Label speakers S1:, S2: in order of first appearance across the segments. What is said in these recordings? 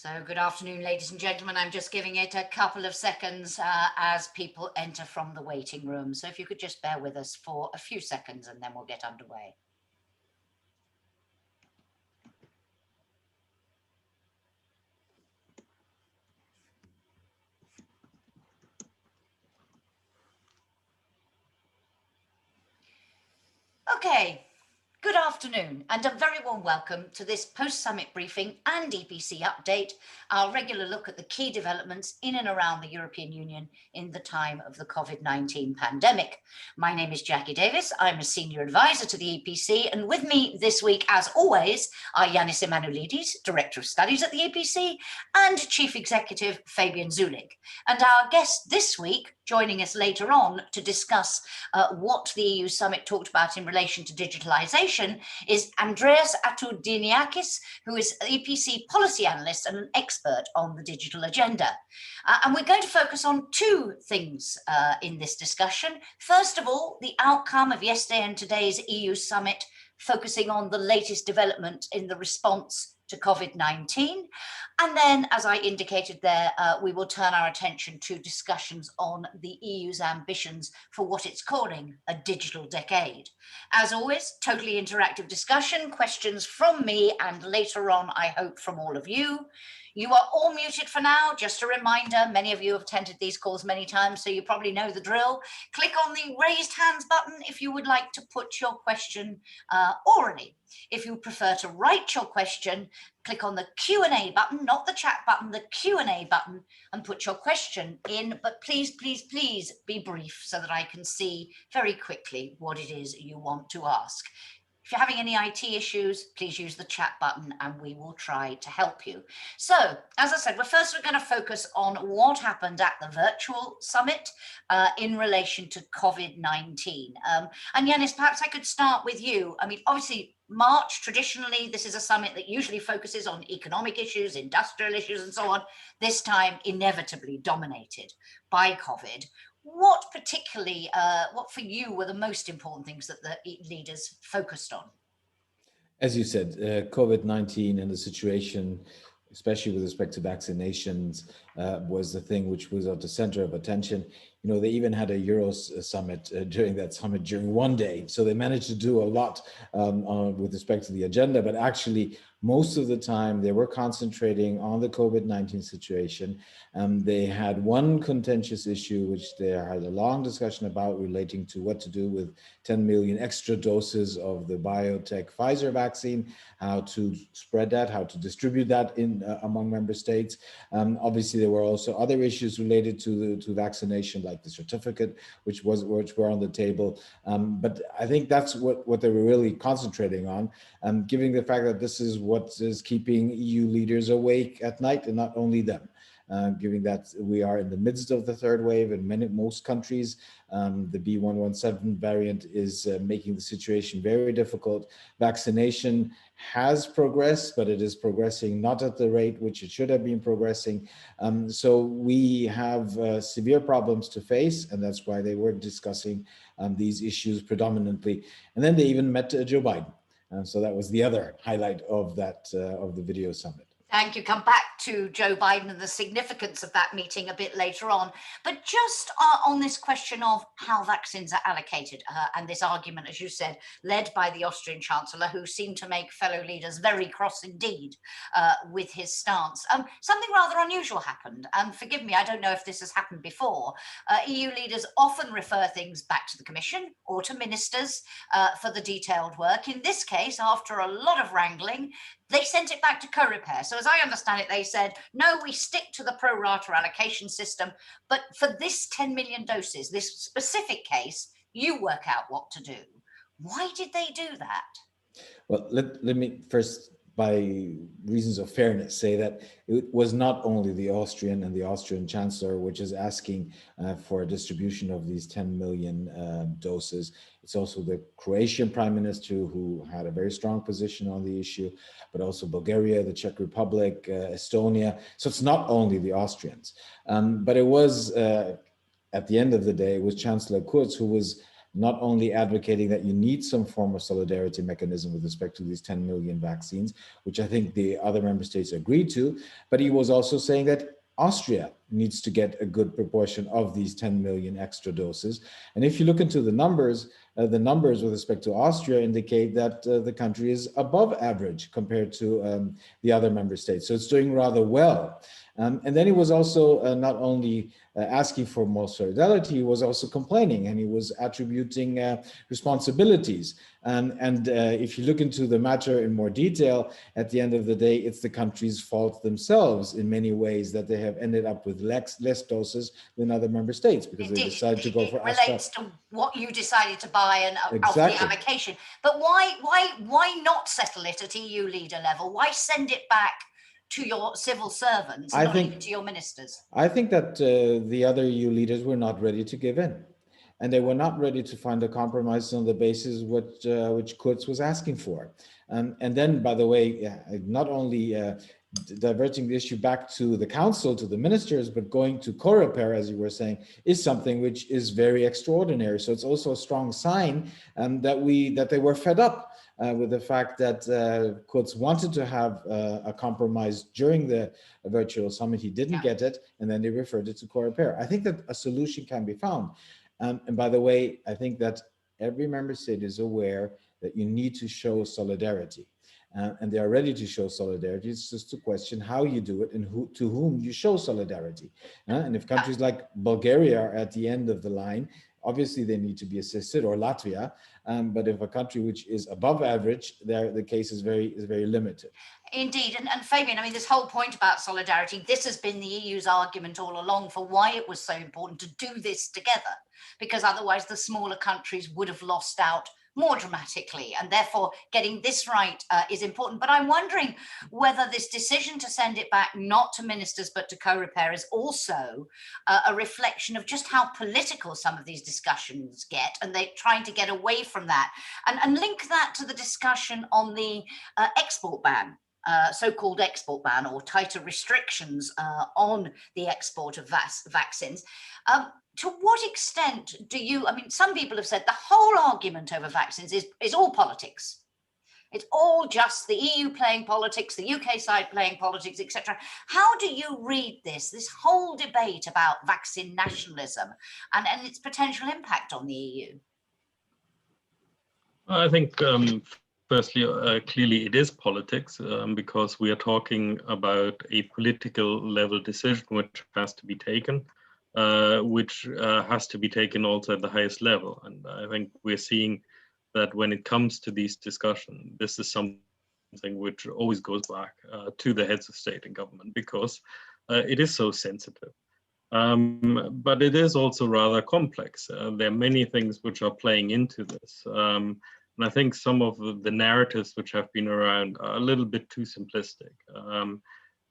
S1: So good afternoon, ladies and gentlemen. I'm just giving it a couple of seconds as people enter from the waiting room. So if you could just bear with us for a few seconds and then we'll get underway. Okay. Good afternoon and a very warm welcome to this post-summit briefing and EPC update, our regular look at the key developments in and around the European Union in the time of the COVID-19 pandemic. My name is Jacki Davis. I'm a senior advisor to the EPC, and with me this week, as always, are Janis Emmanouilidis, Director of Studies at the EPC, and Chief Executive Fabian Zuleeg. And our guest this week, joining us later on to discuss what the EU summit talked about in relation to digitalization, is Andreas Aktoudianakis, who is EPC policy analyst and an expert on the digital agenda. And we're going to focus on two things in this discussion. First of all, the outcome of yesterday and today's EU summit, focusing on the latest development in the response to COVID-19. And then, as I indicated there, we will turn our attention to discussions on the EU's ambitions for what it's calling a digital decade. As always, totally interactive discussion, questions from me, and later on, I hope, from all of you. You are all muted for now. Just a reminder, many of you have attended these calls many times, so you probably know the drill. Click on the raised hands button if you would like to put your question orally. If you prefer to write your question, click on the Q&A button, not the chat button, the Q&A button, and put your question in. But please, please, please be brief so that I can see very quickly what it is you want to ask. If you're having any IT issues, please use the chat button and we will try to help you. So, as I said, we're going to focus on what happened at the virtual summit in relation to COVID-19. And Janis, perhaps I could start with you. I mean, obviously, March, traditionally, this is a summit that usually focuses on economic issues, industrial issues, and so on. This time, inevitably dominated by COVID. What particularly, what for you were the most important things that the leaders focused on?
S2: As you said, COVID-19 and the situation, especially with respect to vaccinations, was the thing which was at the center of attention. You know, they even had a Euros summit during that summit during one day. So they managed to do a lot with respect to the agenda, but actually most of the time they were concentrating on the COVID-19 situation. They had one contentious issue, which they had a long discussion about, relating to what to do with 10 million extra doses of the biotech Pfizer vaccine, how to spread that, how to distribute that in among member states. Obviously, there were also other issues related to vaccination, like the certificate, which were on the table. But I think that's what they were really concentrating on, given the fact that this is what is keeping EU leaders awake at night, and not only them. Given that we are in the midst of the third wave in most countries, the B117 variant is making the situation very difficult. Vaccination has progressed, but it is progressing not at the rate which it should have been progressing. So we have severe problems to face, and that's why they were discussing these issues predominantly. And then they even met Joe Biden. So that was the other highlight of that of the video summit.
S1: Thank you. Come back to Joe Biden and the significance of that meeting a bit later on. But just on this question of how vaccines are allocated and this argument, as you said, led by the Austrian Chancellor, who seemed to make fellow leaders very cross indeed with his stance. Something rather unusual happened. And forgive me, I don't know if this has happened before. EU leaders often refer things back to the Commission or to ministers for the detailed work. In this case, after a lot of wrangling, they sent it back to co-repair. So as I understand it, they said, no, we stick to the pro rata allocation system, but for this 10 million doses, this specific case, you work out what to do. Why did they do that?
S2: Well, let me first, by reasons of fairness, say that it was not only the Austrian and the Austrian Chancellor which is asking for a distribution of these 10 million doses. It's also the Croatian Prime Minister, who had a very strong position on the issue, but also Bulgaria, the Czech Republic, Estonia. So it's not only the Austrians, but it was, at the end of the day, it was Chancellor Kurz who was not only advocating that you need some form of solidarity mechanism with respect to these 10 million vaccines, which I think the other member states agreed to, but he was also saying that Austria needs to get a good proportion of these 10 million extra doses. And if you look into the numbers with respect to Austria indicate that the country is above average compared to the other member states. So it's doing rather well. And then he was also not only asking for more solidarity, he was also complaining, and he was attributing responsibilities. And if you look into the matter in more detail, at the end of the day, it's the country's fault themselves in many ways that they have ended up with less doses than other member states because they decided to go for Astra.
S1: It relates to what you decided to buy and
S2: Exactly.
S1: of the allocation. But why not settle it at EU leader level? Why send it back to your civil servants, and not even to your ministers?
S2: I think that the other EU leaders were not ready to give in, and they were not ready to find a compromise on the basis which Kurz was asking for. And then, by the way, not only diverting the issue back to the council, to the ministers, but going to Coreper, as you were saying, is something which is very extraordinary. So it's also a strong sign that they were fed up with the fact that Kurz wanted to have a compromise during the virtual summit. He didn't get it, and then they referred it to Coreper. I think that a solution can be found. And by the way, I think that every member state is aware that you need to show solidarity. And they are ready to show solidarity. It's just a question how you do it and to whom you show solidarity. And if countries like Bulgaria are at the end of the line, obviously they need to be assisted, or Latvia. But if a country which is above average, the case is very limited.
S1: Indeed, and Fabian, I mean, this whole point about solidarity, this has been the EU's argument all along for why it was so important to do this together, because otherwise the smaller countries would have lost out more dramatically, and therefore getting this right is important. But I'm wondering whether this decision to send it back not to ministers but to Coreper is also a reflection of just how political some of these discussions get, and they're trying to get away from that, and link that to the discussion on the export ban. So-called export ban, or tighter restrictions on the export of vaccines. To what extent do you, I mean, some people have said the whole argument over vaccines is all politics. It's all just the EU playing politics, the UK side playing politics, etc. How do you read this whole debate about vaccine nationalism and its potential impact on the EU?
S3: I think firstly, clearly it is politics because we are talking about a political level decision which has to be taken, which has to be taken also at the highest level. And I think we're seeing that when it comes to these discussions, this is something which always goes back to the heads of state and government because it is so sensitive. But it is also rather complex. There are many things which are playing into this. And I think some of the narratives which have been around are a little bit too simplistic.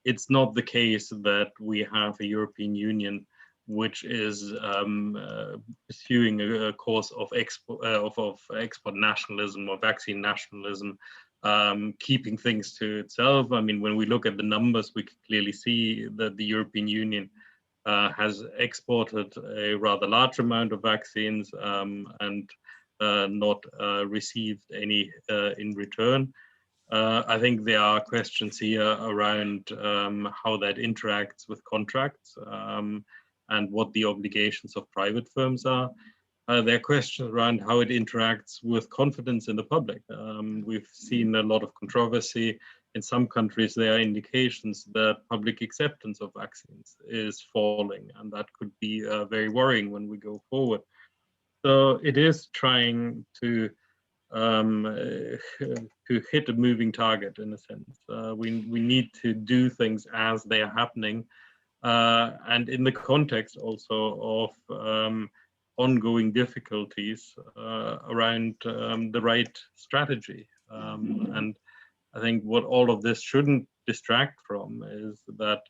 S3: It's not the case that we have a European Union which is pursuing a course of export nationalism or vaccine nationalism, keeping things to itself. I mean, when we look at the numbers, we can clearly see that the European Union has exported a rather large amount of vaccines and not received any in return. I think there are questions here around how that interacts with contracts and what the obligations of private firms are. There are questions around how it interacts with confidence in the public. We've seen a lot of controversy. In some countries, there are indications that public acceptance of vaccines is falling, and that could be very worrying when we go forward. So it is trying to hit a moving target in a sense. We need to do things as they are happening, and in the context also of ongoing difficulties around the right strategy. And I think what all of this shouldn't distract from is that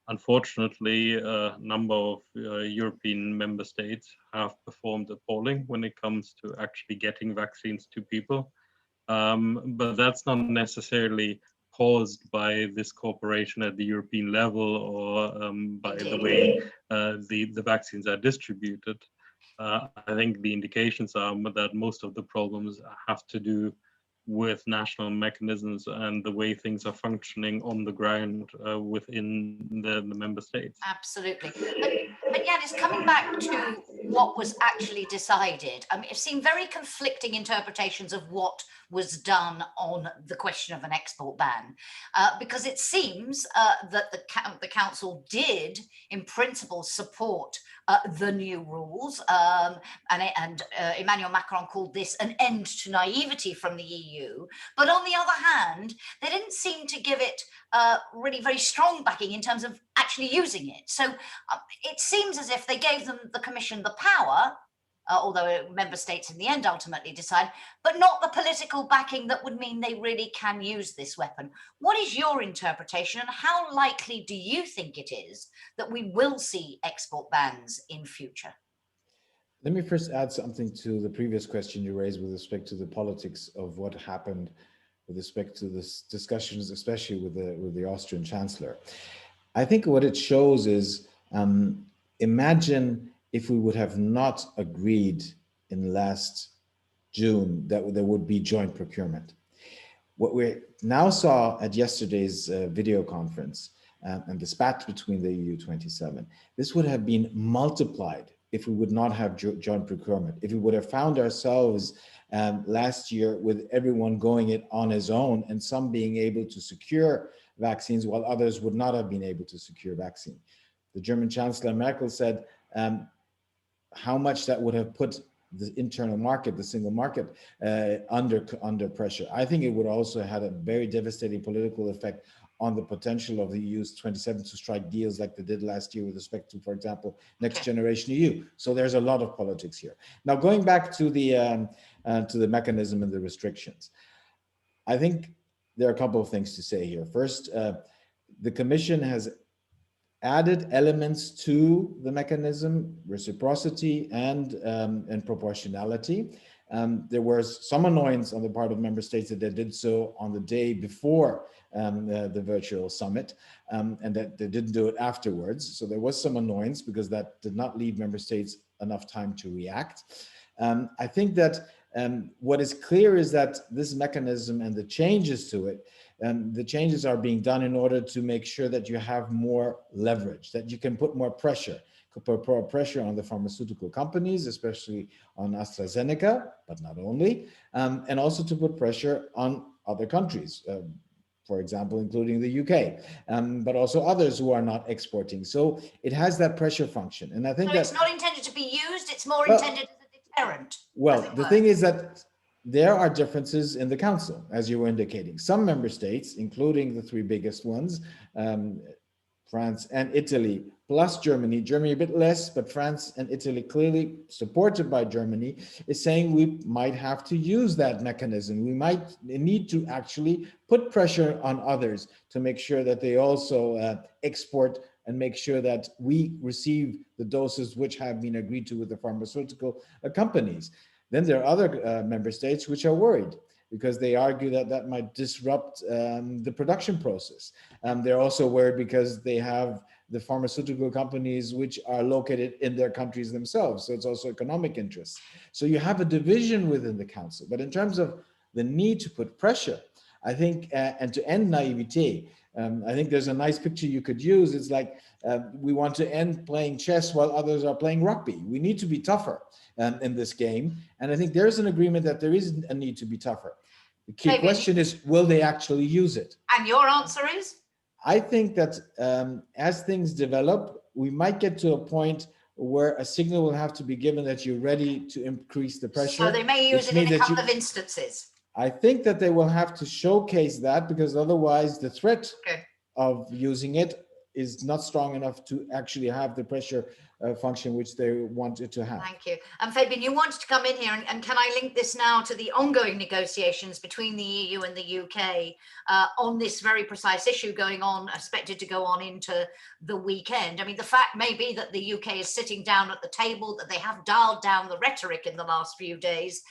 S3: unfortunately, a number of European member states have performed appalling when it comes to actually getting vaccines to people. But that's not necessarily caused by this cooperation at the European level or by the way the vaccines are distributed. I think the indications are that most of the problems have to do with national mechanisms and the way things are functioning on the ground within the member states.
S1: Absolutely. But Janis, coming back to what was actually decided, I mean, it seemed very conflicting interpretations of what was done on the question of an export ban, because it seems that the council did, in principle, support the new rules, and Emmanuel Macron called this an end to naivety from the EU. But on the other hand, they didn't seem to give it really very strong backing in terms of actually using it. So it seems as if they gave the Commission the power, although member states in the end ultimately decide, but not the political backing that would mean they really can use this weapon. What is your interpretation, and how likely do you think it is that we will see export bans in future?
S2: Let me first add something to the previous question you raised with respect to the politics of what happened with respect to this discussions, especially with the Austrian Chancellor. I think what it shows is, imagine if we would have not agreed in last June that there would be joint procurement. What we now saw at yesterday's video conference and the spat between the EU 27, this would have been multiplied if we would not have joint procurement, if we would have found ourselves last year with everyone going it on his own and some being able to secure vaccines while others would not have been able to secure vaccine. The German Chancellor Merkel said how much that would have put the internal market, the single market, under pressure. I think it would also have had a very devastating political effect on the potential of the EU's 27 to strike deals like they did last year with respect to, for example, Next Generation EU. So there's a lot of politics here. Now, going back to the mechanism and the restrictions, I think there are a couple of things to say here. First, the Commission has added elements to the mechanism, reciprocity and proportionality. There was some annoyance on the part of member states that they did so on the day before the virtual summit, and that they didn't do it afterwards. So there was some annoyance because that did not leave member states enough time to react. I think that what is clear is that this mechanism and the changes to it, the changes are being done in order to make sure that you have more leverage, that you can put more pressure on the pharmaceutical companies, especially on AstraZeneca, but not only, and also to put pressure on other countries, for example, including the UK, but also others who are not exporting. So it has that pressure function. And I think
S1: it's not intended to be used, it's more intended as a deterrent.
S2: Well, the thing is that there are differences in the Council, as you were indicating. Some member states, including the three biggest ones, France and Italy, plus Germany a bit less, but France and Italy clearly supported by Germany, is saying we might have to use that mechanism. We might need to actually put pressure on others to make sure that they also export and make sure that we receive the doses which have been agreed to with the pharmaceutical companies. Then there are other member states which are worried because they argue that that might disrupt the production process. They're also worried because they have the pharmaceutical companies which are located in their countries themselves. So it's also economic interests. So you have a division within the Council. But in terms of the need to put pressure, I think, and to end naivete, I think there's a nice picture you could use. It's like we want to end playing chess while others are playing rugby. We need to be tougher in this game. And I think there's an agreement that there is a need to be tougher. The key question is, will they actually use it?
S1: And your answer is?
S2: I think that as things develop, we might get to a point where a signal will have to be given that you're ready to increase the pressure.
S1: So they may use it in a couple of instances.
S2: I think that they will have to showcase that, because otherwise the threat of using it is not strong enough to actually have the pressure function which they want it to have.
S1: Thank you. And Fabian, you wanted to come in here, and can I link this now to the ongoing negotiations between the EU and the UK on this very precise issue going on, expected to go on into the weekend? I mean, the fact may be that the UK is sitting down at the table, that they have dialed down the rhetoric in the last few days,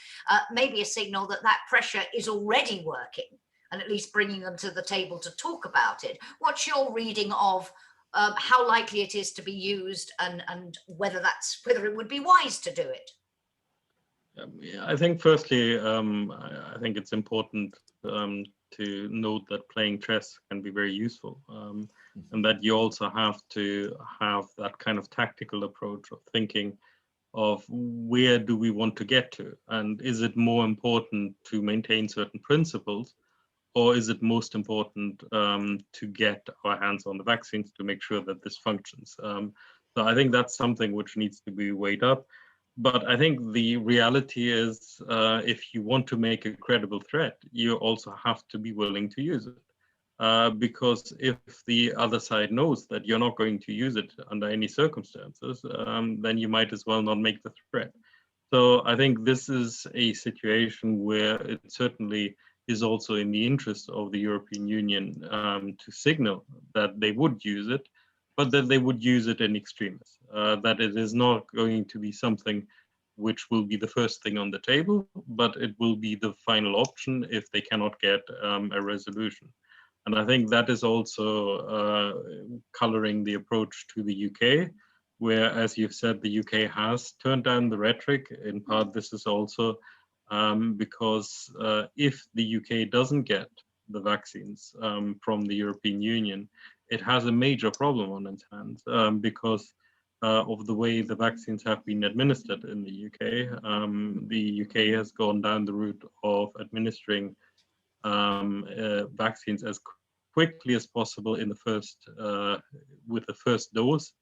S1: may be a signal that that pressure is already working, and at least bringing them to the table to talk about it. What's your reading of how likely it is to be used, and whether it would be wise to do it?
S3: Yeah, I think firstly, I think it's important to note that playing chess can be very useful, and that you also have to have that kind of tactical approach of thinking of where do we want to get to, and is it more important to maintain certain principles, or is it most important to get our hands on the vaccines to make sure that this functions? So I think that's something which needs to be weighed up. But I think the reality is, if you want to make a credible threat, you also have to be willing to use it. Because if the other side knows that you're not going to use it under any circumstances, then you might as well not make the threat. So I think this is a situation where it certainly is also in the interest of the European Union to signal that they would use it, but that they would use it in extremis, that it is not going to be something which will be the first thing on the table, but it will be the final option if they cannot get a resolution. And I think that is also coloring the approach to the UK, where, as you've said, the UK has turned down the rhetoric. In part, this is also because if the UK doesn't get the vaccines from the European Union, it has a major problem on its hands because of the way the vaccines have been administered in the UK. The UK has gone down the route of administering vaccines as quickly as possible in the first with the first dose.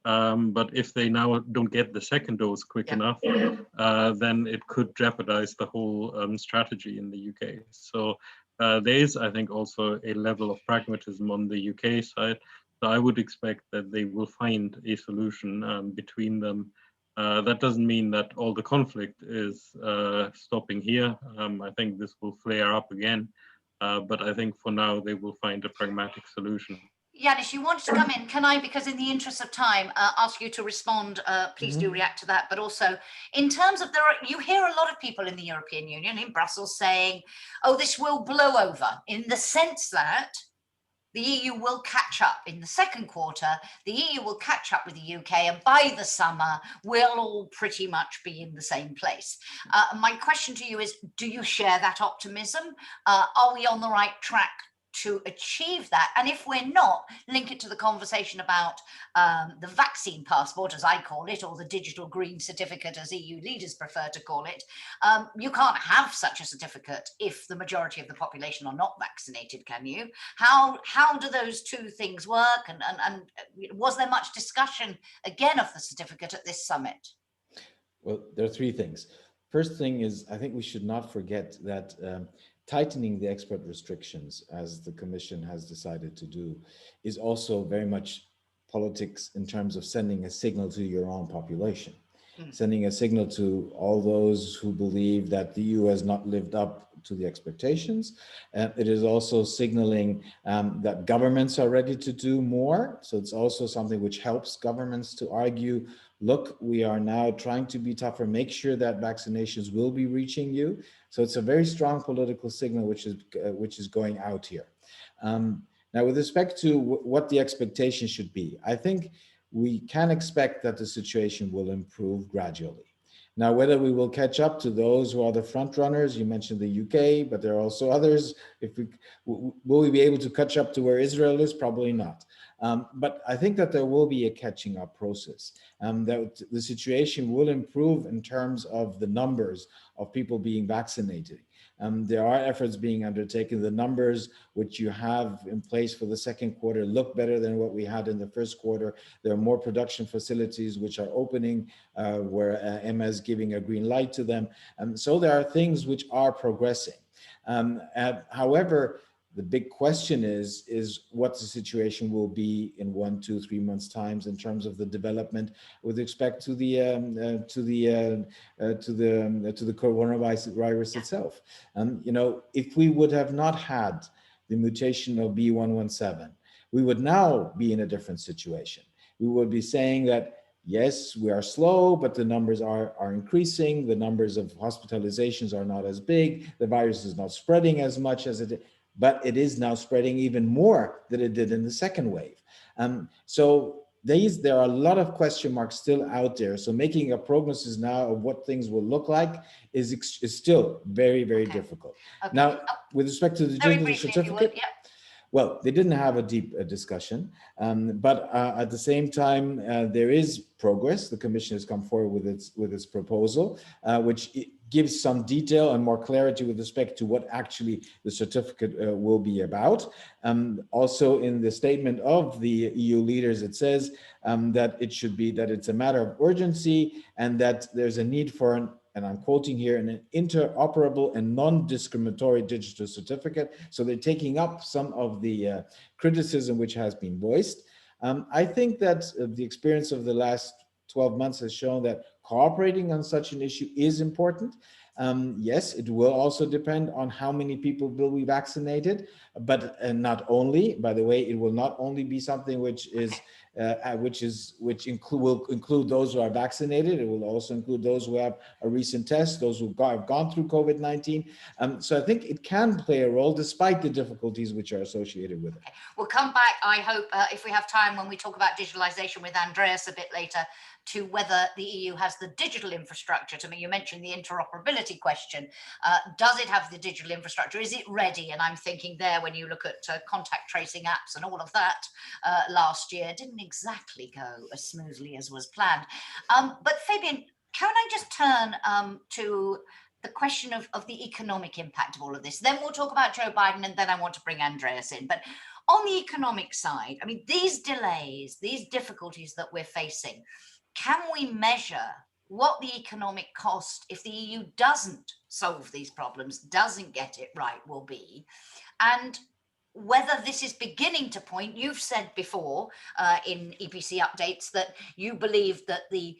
S3: But if they now don't get the second dose quick enough, then it could jeopardize the whole strategy in the UK. So there is, I think, also a level of pragmatism on the UK side. So I would expect that they will find a solution between them. That doesn't mean that all the conflict is stopping here. I think this will flare up again. But I think for now, they will find a pragmatic solution.
S1: Janis, you wanted to come in. Can I, because in the interest of time, ask you to respond? Please do react to that. But also, in terms of you hear a lot of people in the European Union, in Brussels, saying, oh, this will blow over, in the sense that the EU will catch up in the second quarter. The EU will catch up with the UK, and by the summer, we'll all pretty much be in the same place. My question to you is, do you share that optimism? Are we on the right track to achieve that? And if we're not, link it to the conversation about the vaccine passport, as I call it, or the digital green certificate, as EU leaders prefer to call it. You can't have such a certificate if the majority of the population are not vaccinated, can you? How do those two things work? And was there much discussion, again, of the certificate at this summit?
S2: Well, there are three things. First thing is, I think we should not forget that tightening the export restrictions, as the Commission has decided to do, is also very much politics in terms of sending a signal to your own population, sending a signal to all those who believe that the EU has not lived up to the expectations. It is also signaling that governments are ready to do more. So it's also something which helps governments to argue, look, we are now trying to be tougher, make sure that vaccinations will be reaching you. So it's a very strong political signal which is going out here. Now, with respect to what the expectation should be, I think we can expect that the situation will improve gradually. Now, whether we will catch up to those who are the front runners, you mentioned the UK, but there are also others. Will we be able to catch up to where Israel is? Probably not. But I think that there will be a catching up process, that the situation will improve in terms of the numbers of people being vaccinated. There are efforts being undertaken. The numbers which you have in place for the second quarter look better than what we had in the first quarter. There are more production facilities which are opening, where EMA is giving a green light to them. So there are things which are progressing. However, the big question is what the situation will be in 1, 2, 3 months' times in terms of the development with respect to the coronavirus itself. You know, if we would have not had the mutation of B117, we would now be in a different situation. We would be saying that, yes, we are slow, but the numbers are increasing. The numbers of hospitalizations are not as big. The virus is not spreading as much as it did. But it is now spreading even more than it did in the second wave. So there are a lot of question marks still out there. So making a prognosis now of what things will look like is still very, very difficult.
S1: Okay.
S2: Now, with respect to the digital certificate, well, they didn't have a deep discussion, but at the same time, there is progress. The Commission has come forward with its proposal, which gives some detail and more clarity with respect to what actually the certificate will be about. Also, in the statement of the EU leaders, it says that it's a matter of urgency and that there's a need for and I'm quoting here, an interoperable and non-discriminatory digital certificate. So they're taking up some of the criticism which has been voiced. I think that the experience of the last 12 months has shown that cooperating on such an issue is important. Yes, it will also depend on how many people will be vaccinated, but not only. By the way, it will not only be something which will include those who are vaccinated. It will also include those who have a recent test, those who have gone through COVID-19. So I think it can play a role despite the difficulties which are associated with it.
S1: Okay. We'll come back, I hope, if we have time, when we talk about digitalization with Andreas a bit later, to whether the EU has the digital infrastructure. To me, you mentioned the interoperability question. Does it have the digital infrastructure? Is it ready? And I'm thinking there, when you look at contact tracing apps and all of that last year, didn't exactly go as smoothly as was planned. But Fabian, can I just turn to the question of the economic impact of all of this? Then we'll talk about Joe Biden, and then I want to bring Andreas in. But on the economic side, I mean, these delays, these difficulties that we're facing, can we measure what the economic cost, if the EU doesn't solve these problems, doesn't get it right, will be? And whether this is beginning to point, you've said before in EPC updates that you believe that the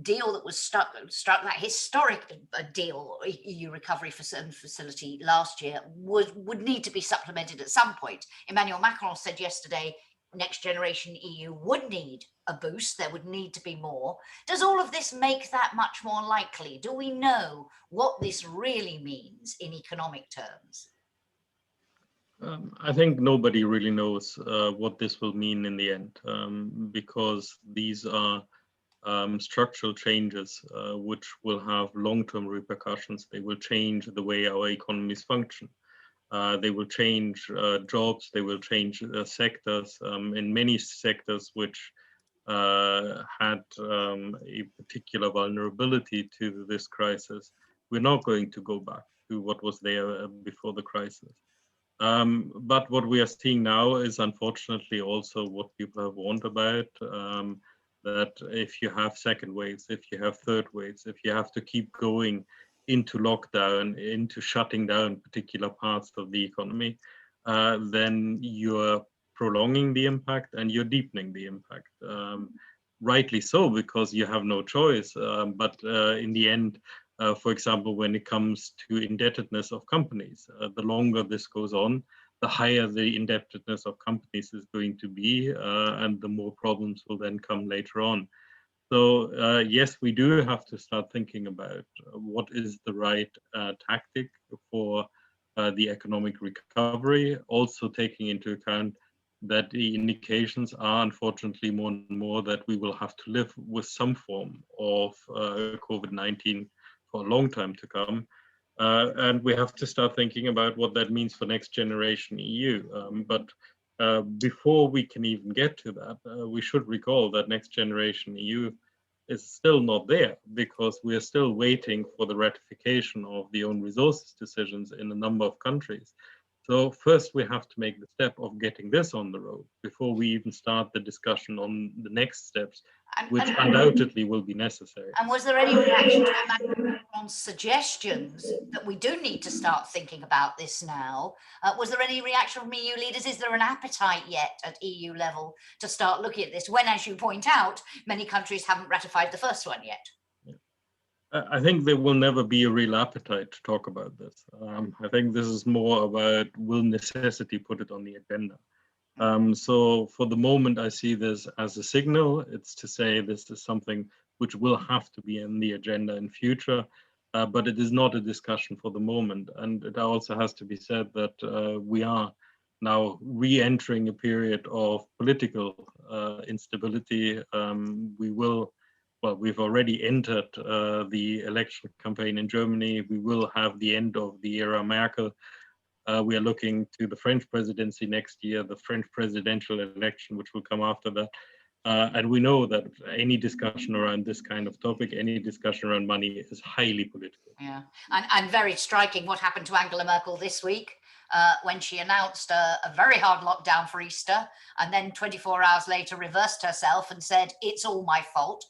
S1: deal that was struck, that historic deal, EU Recovery Facility last year, would need to be supplemented at some point. Emmanuel Macron said yesterday, Next Generation EU would need a boost. There would need to be more. Does all of this make that much more likely? Do we know what this really means in economic terms?
S3: I think nobody really knows what this will mean in the end, because these are structural changes which will have long-term repercussions. They will change the way our economies function. They will change jobs, they will change sectors. In many sectors which had a particular vulnerability to this crisis, we're not going to go back to what was there before the crisis. But what we are seeing now is unfortunately also what people have warned about, that if you have second waves, if you have third waves, if you have to keep going into lockdown, into shutting down particular parts of the economy, then you're prolonging the impact and you're deepening the impact. Rightly so, because you have no choice. But in the end, for example, when it comes to indebtedness of companies, the longer this goes on, the higher the indebtedness of companies is going to be, and the more problems will then come later on. So yes, we do have to start thinking about what is the right tactic for the economic recovery, also taking into account that the indications are unfortunately more and more that we will have to live with some form of COVID-19 for a long time to come. And we have to start thinking about what that means for Next Generation EU. But before we can even get to that, we should recall that Next Generation EU is still not there, because we are still waiting for the ratification of the own resources decisions in a number of countries. So first we have to make the step of getting this on the road before we even start the discussion on the next steps, which undoubtedly will be necessary.
S1: And was there any reaction to Emmanuel's suggestions that we do need to start thinking about this now? Was there any reaction from EU leaders? Is there an appetite yet at EU level to start looking at this when, as you point out, many countries haven't ratified the first one yet?
S3: I think there will never be a real appetite to talk about this. I think this is more about, will necessity put it on the agenda? So for the moment, I see this as a signal. It's to say this is something which will have to be in the agenda in future, but it is not a discussion for the moment. And it also has to be said that we are now re-entering a period of political instability. We've already entered the election campaign in Germany. We will have the end of the era Merkel. We are looking to the French presidency next year, the French presidential election, which will come after that. And we know that any discussion around this kind of topic, any discussion around money is highly political.
S1: Yeah, and very striking what happened to Angela Merkel this week when she announced a very hard lockdown for Easter, and then 24 hours later reversed herself and said, it's all my fault.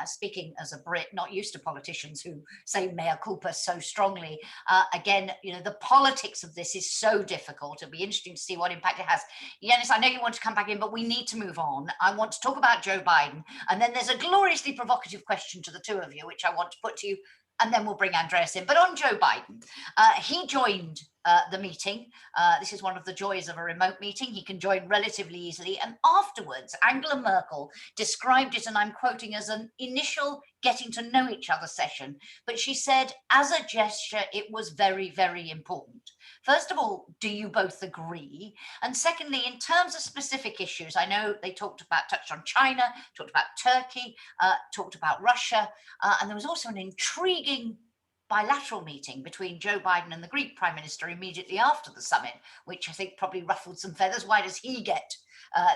S1: Speaking as a Brit, not used to politicians who say mea culpa so strongly. Again, you know, the politics of this is so difficult. It'll be interesting to see what impact it has. Janis, I know you want to come back in, but we need to move on. I want to talk about Joe Biden, and then there's a gloriously provocative question to the two of you, which I want to put to you, and then we'll bring Andreas in. But on Joe Biden, he joined the meeting. This is one of the joys of a remote meeting. He can join relatively easily. And afterwards, Angela Merkel described it, and I'm quoting, as an initial getting to know each other session. But she said, as a gesture, it was very, very important. First of all, do you both agree? And secondly, in terms of specific issues, I know they touched on China, talked about Turkey, talked about Russia, and there was also an intriguing bilateral meeting between Joe Biden and the Greek Prime Minister immediately after the summit, which I think probably ruffled some feathers. Why does he get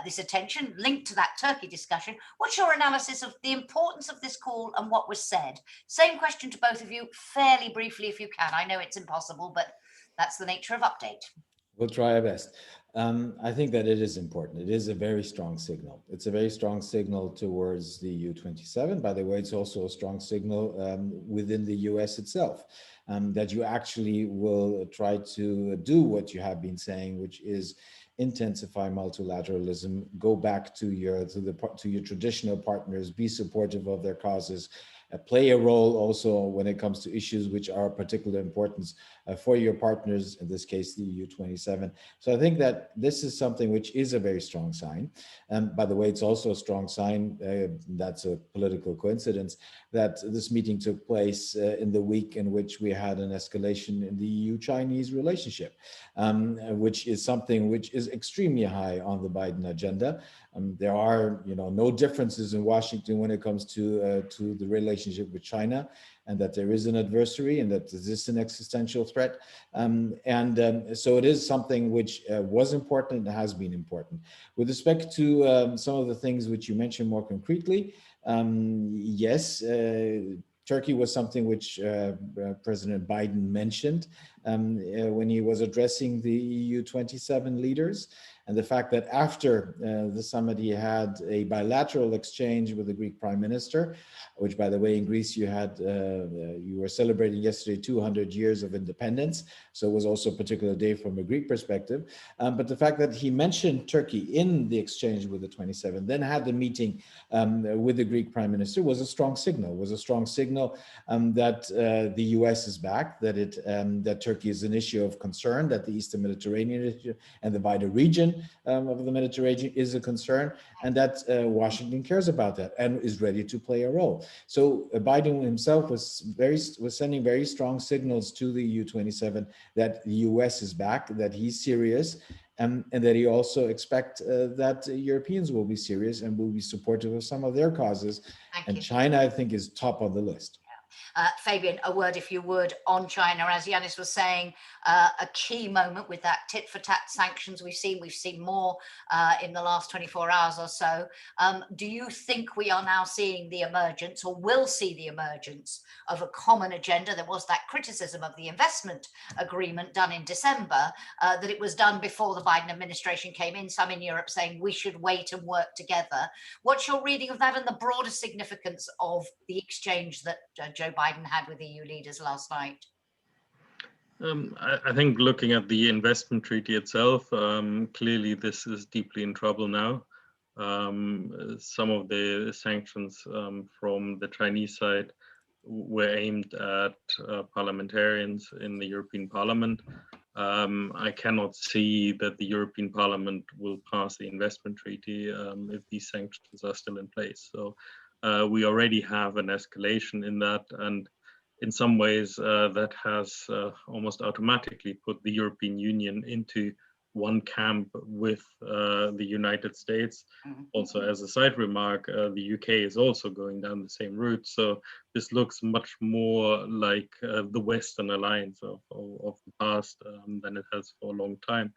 S1: this attention linked to that Turkey discussion? What's your analysis of the importance of this call and what was said? Same question to both of you, fairly briefly if you can. I know it's impossible, but that's the nature of update.
S2: We'll try our best. I think that it is important. It is a very strong signal. It's a very strong signal towards the EU27. By the way, it's also a strong signal within the US itself, that you actually will try to do what you have been saying, which is intensify multilateralism, go back to your traditional partners, be supportive of their causes, play a role also when it comes to issues which are of particular importance for your partners, in this case, the EU27. So I think that this is something which is a very strong sign. By the way, it's also a strong sign, that's a political coincidence, that this meeting took place in the week in which we had an escalation in the EU-Chinese relationship, which is something which is extremely high on the Biden agenda. There are, no differences in Washington when it comes to the relationship with China, and that there is an adversary and that this is an existential threat. So it is something which was important and has been important. With respect to some of the things which you mentioned more concretely, yes, Turkey was something which President Biden mentioned when he was addressing the EU27 leaders. And the fact that after the summit, he had a bilateral exchange with the Greek Prime Minister, which, by the way, in Greece, you were celebrating yesterday 200 years of independence. So it was also a particular day from a Greek perspective. But the fact that he mentioned Turkey in the exchange with the 27, then had the meeting with the Greek Prime Minister was a strong signal, that the US is back, that Turkey is an issue of concern, that the Eastern Mediterranean issue and the wider region of the Mediterranean is a concern, and that Washington cares about that and is ready to play a role. So Biden himself was sending very strong signals to the EU27 that the US is back, that he's serious, and that he also expects that Europeans will be serious and will be supportive of some of their causes. And China, I think, is top on the list.
S1: Fabian, a word, if you would, on China. As Janis was saying, a key moment with that tit-for-tat sanctions we've seen more in the last 24 hours or so. Do you think we are now seeing the emergence, or will see the emergence, of a common agenda? There was that criticism of the investment agreement done in December, that it was done before the Biden administration came in, some in Europe saying we should wait and work together. What's your reading of that and the broader significance of the exchange that Joe Biden had with EU leaders last night?
S3: I think looking at the investment treaty itself, clearly this is deeply in trouble now. Some of the sanctions from the Chinese side were aimed at parliamentarians in the European Parliament. I cannot see that the European Parliament will pass the investment treaty if these sanctions are still in place. So we already have an escalation in that, and in some ways that has almost automatically put the European Union into one camp with the United States. Also, as a side remark, the UK is also going down the same route. So this looks much more like the Western alliance of the past than it has for a long time.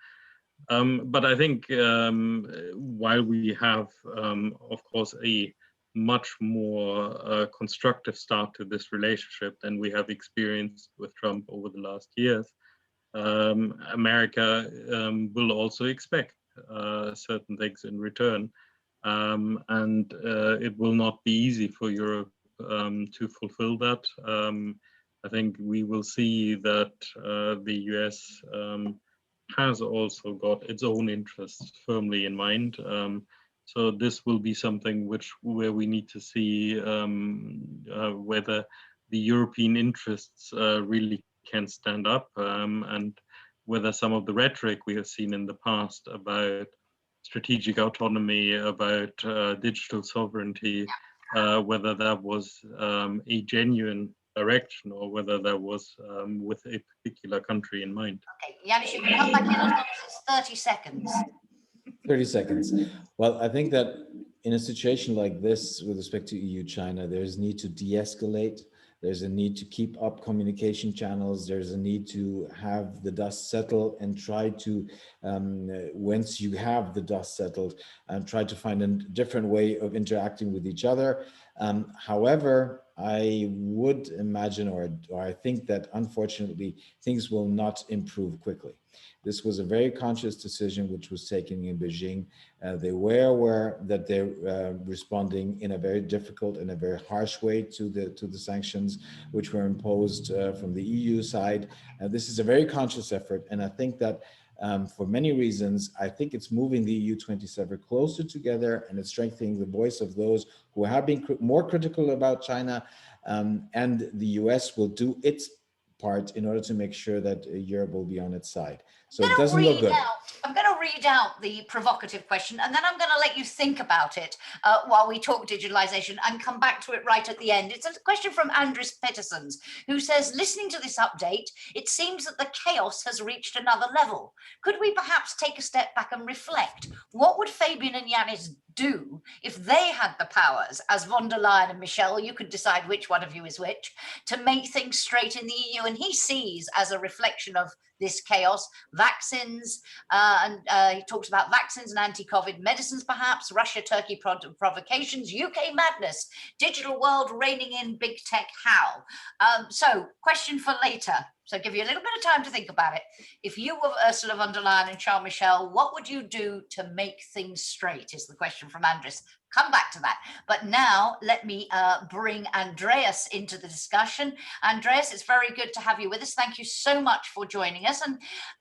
S3: But I think while we have, of course, a much more constructive start to this relationship than we have experienced with Trump over the last years, America will also expect certain things in return. And it will not be easy for Europe to fulfill that. I think we will see that the US has also got its own interests firmly in mind. So this will be something where we need to see whether the European interests really can stand up, and whether some of the rhetoric we have seen in the past about strategic autonomy, about digital sovereignty, whether that was a genuine direction or whether that was with a particular country in mind.
S1: Okay, Janis, you can come back in as long as it's 30 seconds.
S2: 30 seconds. Well, I think that in a situation like this, with respect to EU-China, there's need to de-escalate. There's a need to keep up communication channels. There's a need to have the dust settle and try to, once you have the dust settled, try to find a different way of interacting with each other. However, I would imagine, or I think that unfortunately, things will not improve quickly. This was a very conscious decision which was taken in Beijing. They were aware that they're responding in a very difficult and a very harsh way to the sanctions which were imposed from the EU side. This is a very conscious effort, and I think that for many reasons, I think it's moving the EU 27 closer together, and it's strengthening the voice of those who have been more critical about China, and the US will do its part in order to make sure that Europe will be on its side. So it doesn't look good.
S1: I'm going to read out the provocative question, and then I'm going to let you think about it while we talk digitalization and come back to it right at the end. It's a question from Andreas Petersons, who says, listening to this update, it seems that the chaos has reached another level. Could we perhaps take a step back and reflect? What would Fabian and Janis do if they had the powers, as von der Leyen and Michel, you could decide which one of you is which, to make things straight in the EU? And he sees as a reflection of this chaos, vaccines, and he talks about vaccines and anti-COVID medicines, perhaps, Russia-Turkey provocations, UK madness, digital world reigning in big tech, how? So question for later. So give you a little bit of time to think about it. If you were Ursula von der Leyen and Charles Michel, what would you do to make things straight, is the question from Andreas. Come back to that. But now let me bring Andreas into the discussion. Andreas, it's very good to have you with us. Thank you so much for joining us. And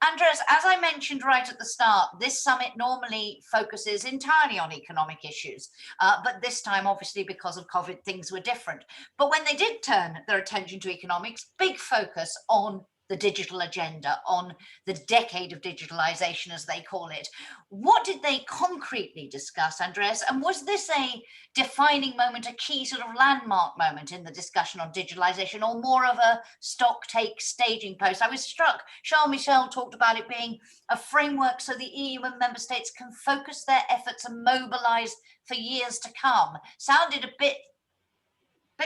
S1: Andreas, as I mentioned right at the start, this summit normally focuses entirely on economic issues. But this time, obviously, because of COVID, things were different. But when they did turn their attention to economics, big focus on the digital agenda, on the decade of digitalization, as they call it. What did they concretely discuss, Andreas? And was this a defining moment, a key sort of landmark moment in the discussion on digitalization, or more of a stock take staging post? I was struck, Charles Michel talked about it being a framework so the EU and member states can focus their efforts and mobilize for years to come. Sounded a bit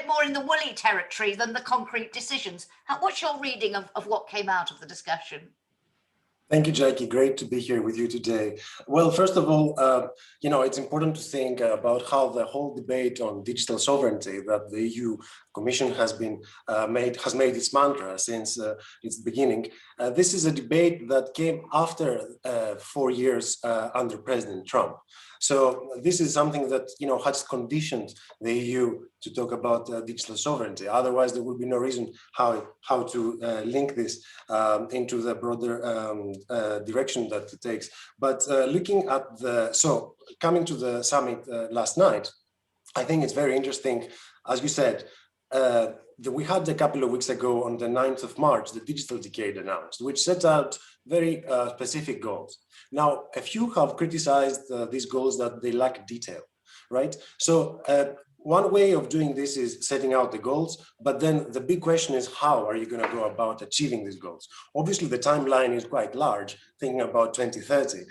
S1: more in the woolly territory than the concrete decisions. What's your reading of what came out of the discussion?
S4: Thank you, Jacki. Great to be here with you today. Well, first of all, it's important to think about how the whole debate on digital sovereignty that the EU Commission has made its mantra since its beginning. This is a debate that came after 4 years under President Trump. So this is something that has conditioned the EU to talk about digital sovereignty. Otherwise, there would be no reason how to link this into the broader direction that it takes. But looking at coming to the summit last night, I think it's very interesting, as you said. We had a couple of weeks ago, on the 9th of March, the Digital Decade announced, which set out very specific goals. Now, a few have criticized these goals that they lack detail, right? So one way of doing this is setting out the goals, but then the big question is, how are you going to go about achieving these goals? Obviously, the timeline is quite large, thinking about 2030,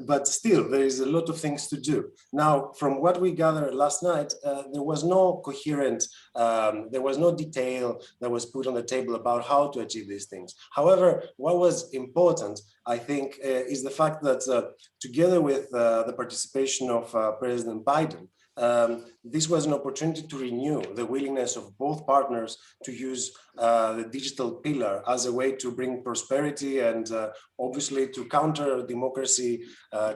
S4: but still, there is a lot of things to do. Now, from what we gathered last night, there was no coherent, there was no detail that was put on the table about how to achieve these things. However, what was important, I think, is the fact that together with the participation of President Biden, this was an opportunity to renew the willingness of both partners to use the digital pillar as a way to bring prosperity and obviously to counter democracy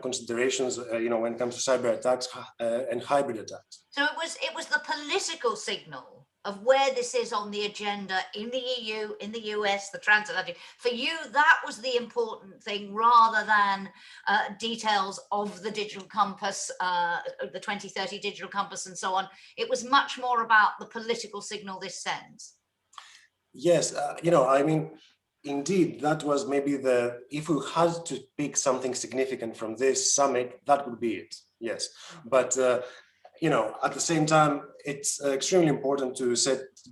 S4: considerations, when it comes to cyber attacks and hybrid attacks.
S1: So it was the political signal of where this is on the agenda in the EU, in the US, the transatlantic. For you, that was the important thing rather than details of the digital compass, the 2030 digital compass and so on. It was much more about the political signal this sends.
S4: Yes, I mean, indeed, that was maybe if we had to pick something significant from this summit, that would be it, yes. But at the same time, it's extremely important to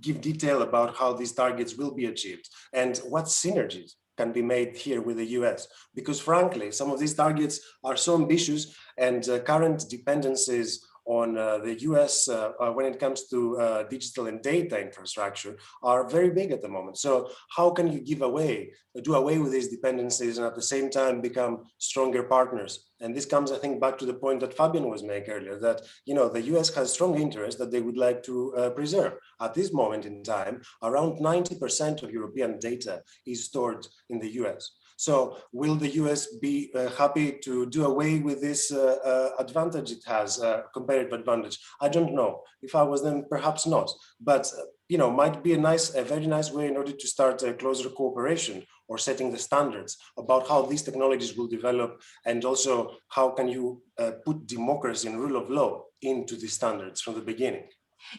S4: give detail about how these targets will be achieved and what synergies can be made here with the US. Because frankly, some of these targets are so ambitious and current dependencies on the US when it comes to digital and data infrastructure are very big at the moment. So how can you do away with these dependencies and at the same time become stronger partners? And this comes, I think, back to the point that Fabian was making earlier, that the US has strong interest that they would like to preserve. At this moment in time, around 90% of European data is stored in the US. So will the US be happy to do away with this advantage it has, comparative advantage? I don't know. If I was them, perhaps not. But might be a very nice way in order to start a closer cooperation or setting the standards about how these technologies will develop, and also how can you put democracy and rule of law into these standards from the beginning.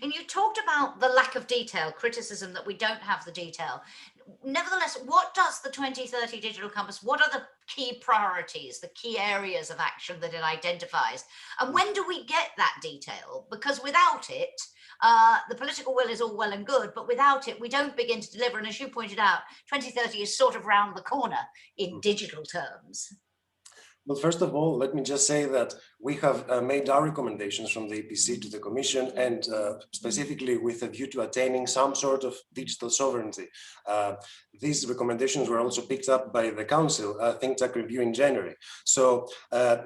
S1: And you talked about the lack of detail, criticism that we don't have the detail. Nevertheless, what does the 2030 Digital Compass, what are the key priorities, the key areas of action that it identifies? And when do we get that detail? Because without it, the political will is all well and good, but without it, we don't begin to deliver. And as you pointed out, 2030 is sort of round the corner in digital terms.
S4: Well, first of all, let me just say that we have made our recommendations from the EPC to the Commission, and specifically with a view to attaining some sort of digital sovereignty. These recommendations were also picked up by the Council think tank review in January. So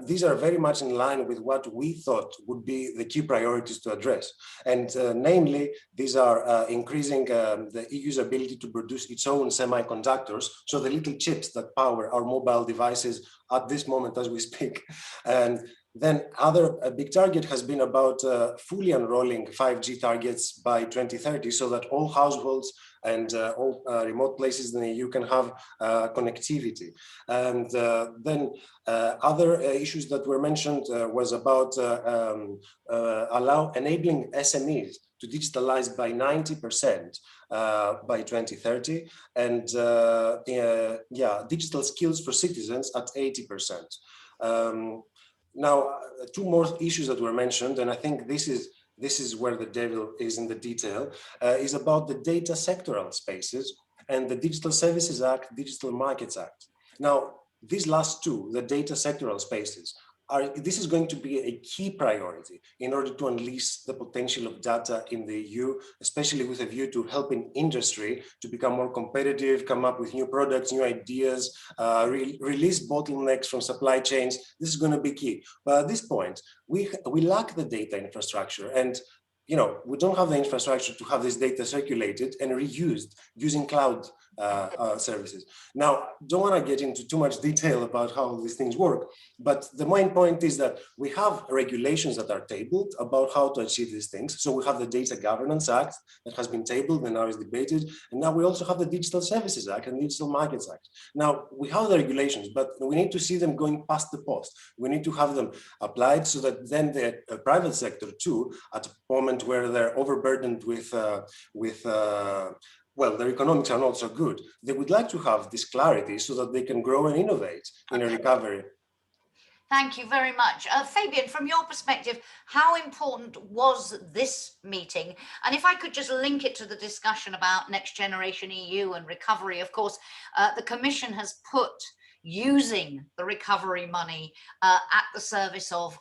S4: these are very much in line with what we thought would be the key priorities to address. And namely, these are increasing the EU's ability to produce its own semiconductors, so the little chips that power our mobile devices at this moment as we speak. And then a big target has been about fully unrolling 5G targets by 2030, so that all households and all remote places in the EU can have connectivity. And then other issues that were mentioned was about enabling SMEs to digitalize by 90% by 2030, and digital skills for citizens at 80%. Now, two more issues that were mentioned, and I think this is where the devil is in the detail, is about the data sectoral spaces and the Digital Services Act, Digital Markets Act. Now, these last two, the data sectoral spaces, this is going to be a key priority in order to unleash the potential of data in the EU, especially with a view to helping industry to become more competitive, come up with new products, new ideas, release bottlenecks from supply chains. This is going to be key. But at this point, we lack the data infrastructure, and we don't have the infrastructure to have this data circulated and reused using cloud services. Now, don't want to get into too much detail about how these things work, but the main point is that we have regulations that are tabled about how to achieve these things. So we have the Data Governance Act that has been tabled and now is debated, and now we also have the Digital Services Act and Digital Markets Act. Now, we have the regulations, but we need to see them going past the post. We need to have them applied so that then the private sector too, at a moment where they're overburdened with well, their economics are not so good. They would like to have this clarity so that they can grow and innovate in a recovery.
S1: Thank you very much. Fabian, from your perspective, how important was this meeting? And if I could just link it to the discussion about Next Generation EU and recovery, of course, the Commission has put using the recovery money at the service of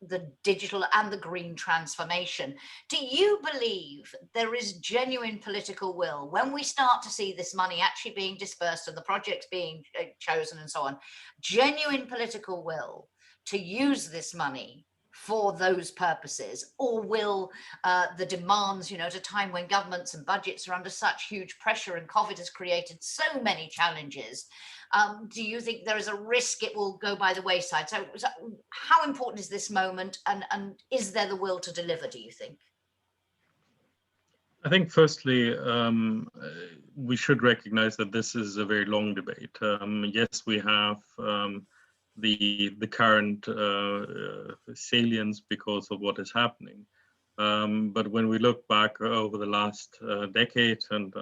S1: the digital and the green transformation. Do you believe there is genuine political will when we start to see this money actually being dispersed and the projects being chosen and so on, genuine political will to use this money for those purposes? Or will the demands, at a time when governments and budgets are under such huge pressure and COVID has created so many challenges, do you think there is a risk it will go by the wayside? So how important is this moment, and is there the will to deliver, do you think?
S3: I think firstly, we should recognize that this is a very long debate. Yes, we have the current salience because of what is happening. But when we look back over the last decade, and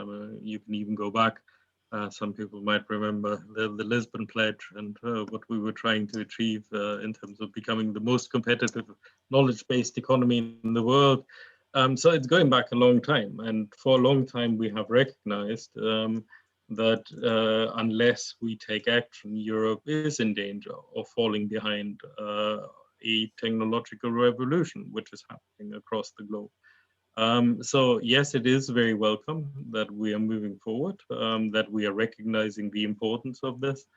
S3: you can even go back, some people might remember the Lisbon Pledge and what we were trying to achieve in terms of becoming the most competitive knowledge-based economy in the world. So it's going back a long time, and for a long time we have recognized that unless we take action, Europe is in danger of falling behind a technological revolution, which is happening across the globe. So yes, it is very welcome that we are moving forward, that we are recognizing the importance of this.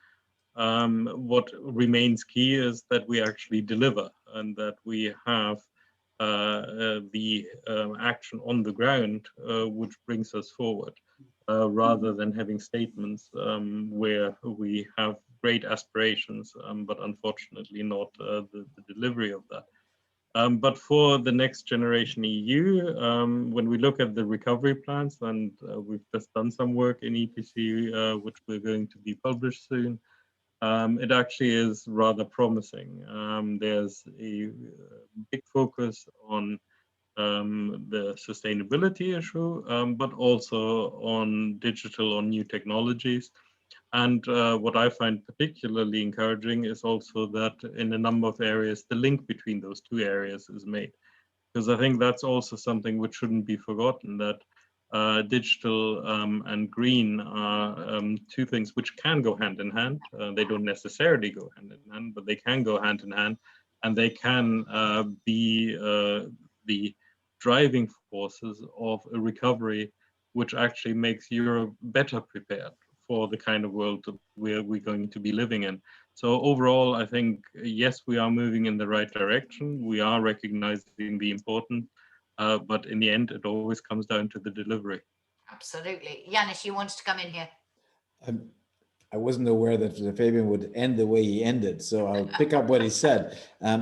S3: What remains key is that we actually deliver and that we have the action on the ground, which brings us forward, rather than having statements where we have great aspirations, but unfortunately not the delivery of that. But for the Next Generation EU, when we look at the recovery plans, and we've just done some work in EPC, which we're going to be published soon, it actually is rather promising. There's a big focus on the sustainability issue, but also on digital, on new technologies. And what I find particularly encouraging is also that in a number of areas, the link between those two areas is made. Because I think that's also something which shouldn't be forgotten, that digital and green are two things which can go hand in hand. They don't necessarily go hand in hand, but they can go hand in hand, and they can be the driving forces of a recovery which actually makes Europe better prepared for the kind of world we're going to be living in. So overall, I think, yes, we are moving in the right direction. We are recognizing the importance, but in the end, it always comes down to the delivery.
S1: Absolutely. Janis, you wanted to come in here.
S2: I wasn't aware that Fabian would end the way he ended, so I'll pick up what he said,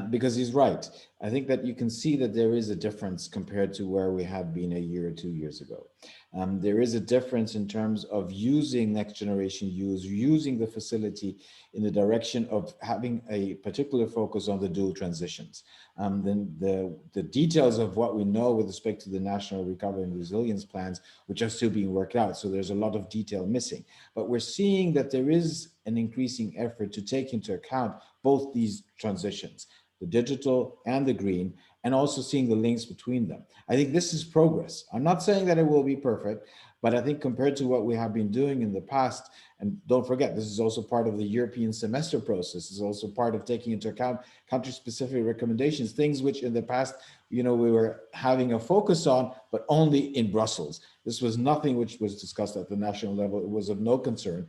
S2: because he's right. I think that you can see that there is a difference compared to where we had been a year or 2 years ago. There is a difference in terms of using Next Generation use, using the facility in the direction of having a particular focus on the dual transitions. Then the details of what we know with respect to the National Recovery and Resilience Plans, which are still being worked out, so there's a lot of detail missing. But we're seeing that there is an increasing effort to take into account both these transitions, the digital and the green, and also seeing the links between them. I think this is progress. I'm not saying that it will be perfect, but I think compared to what we have been doing in the past, and don't forget, this is also part of the European semester process. It's also part of taking into account country-specific recommendations, things which in the past, we were having a focus on, but only in Brussels. This was nothing which was discussed at the national level. It was of no concern.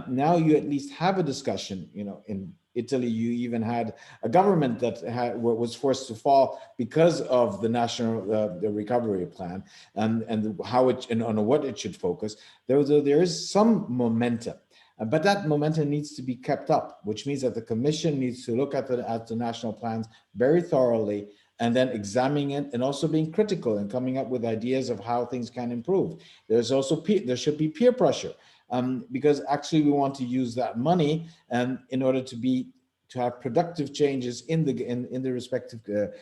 S2: Now you at least have a discussion, in Italy, you even had a government that was forced to fall because of the national the recovery plan and how it and on what it should focus. There is some momentum, but that momentum needs to be kept up, which means that the Commission needs to look at the national plans very thoroughly and then examining it and also being critical and coming up with ideas of how things can improve. There's also there should be peer pressure. Because actually we want to use that money in order to have productive changes in the respective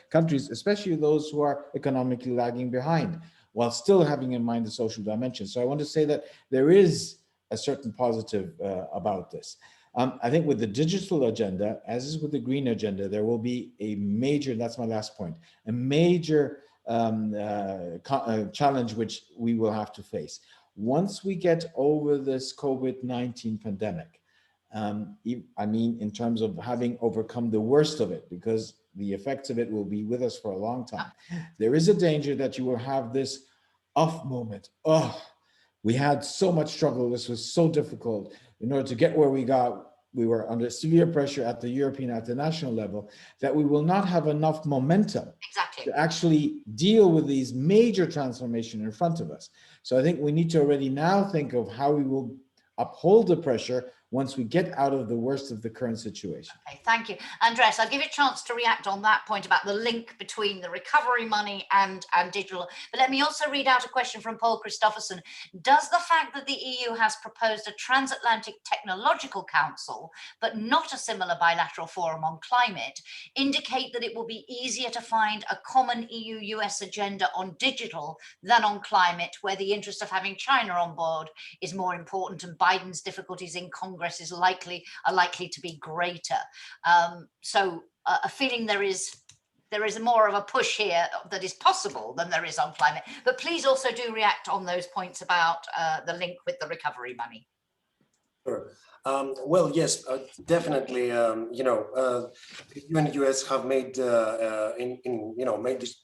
S2: countries, especially those who are economically lagging behind, while still having in mind the social dimension. So I want to say that there is a certain positive about this. I think with the digital agenda, as is with the green agenda, there will be a major, that's my last point, a major challenge which we will have to face. Once we get over this COVID-19 pandemic, I mean, in terms of having overcome the worst of it, because the effects of it will be with us for a long time, there is a danger that you will have this off moment. Oh, we had so much struggle. This was so difficult. In order to get where we got, we were under severe pressure at the European, at the national level, that we will not have enough momentum to actually deal with these major transformations in front of us. So I think we need to already now think of how we will uphold the pressure once we get out of the worst of the current situation.
S1: Okay, thank you. Andreas, I'll give you a chance to react on that point about the link between the recovery money and digital. But let me also read out a question from Paul Christopherson. Does the fact that the EU has proposed a transatlantic technological council, but not a similar bilateral forum on climate, indicate that it will be easier to find a common EU-US agenda on digital than on climate, where the interest of having China on board is more important and Biden's difficulties in Congress are likely to be greater? So a feeling there is more of a push here that is possible than there is on climate. But please also do react on those points about the link with the recovery money.
S4: Sure. Well, yes, definitely. You know, EU and US have made made this.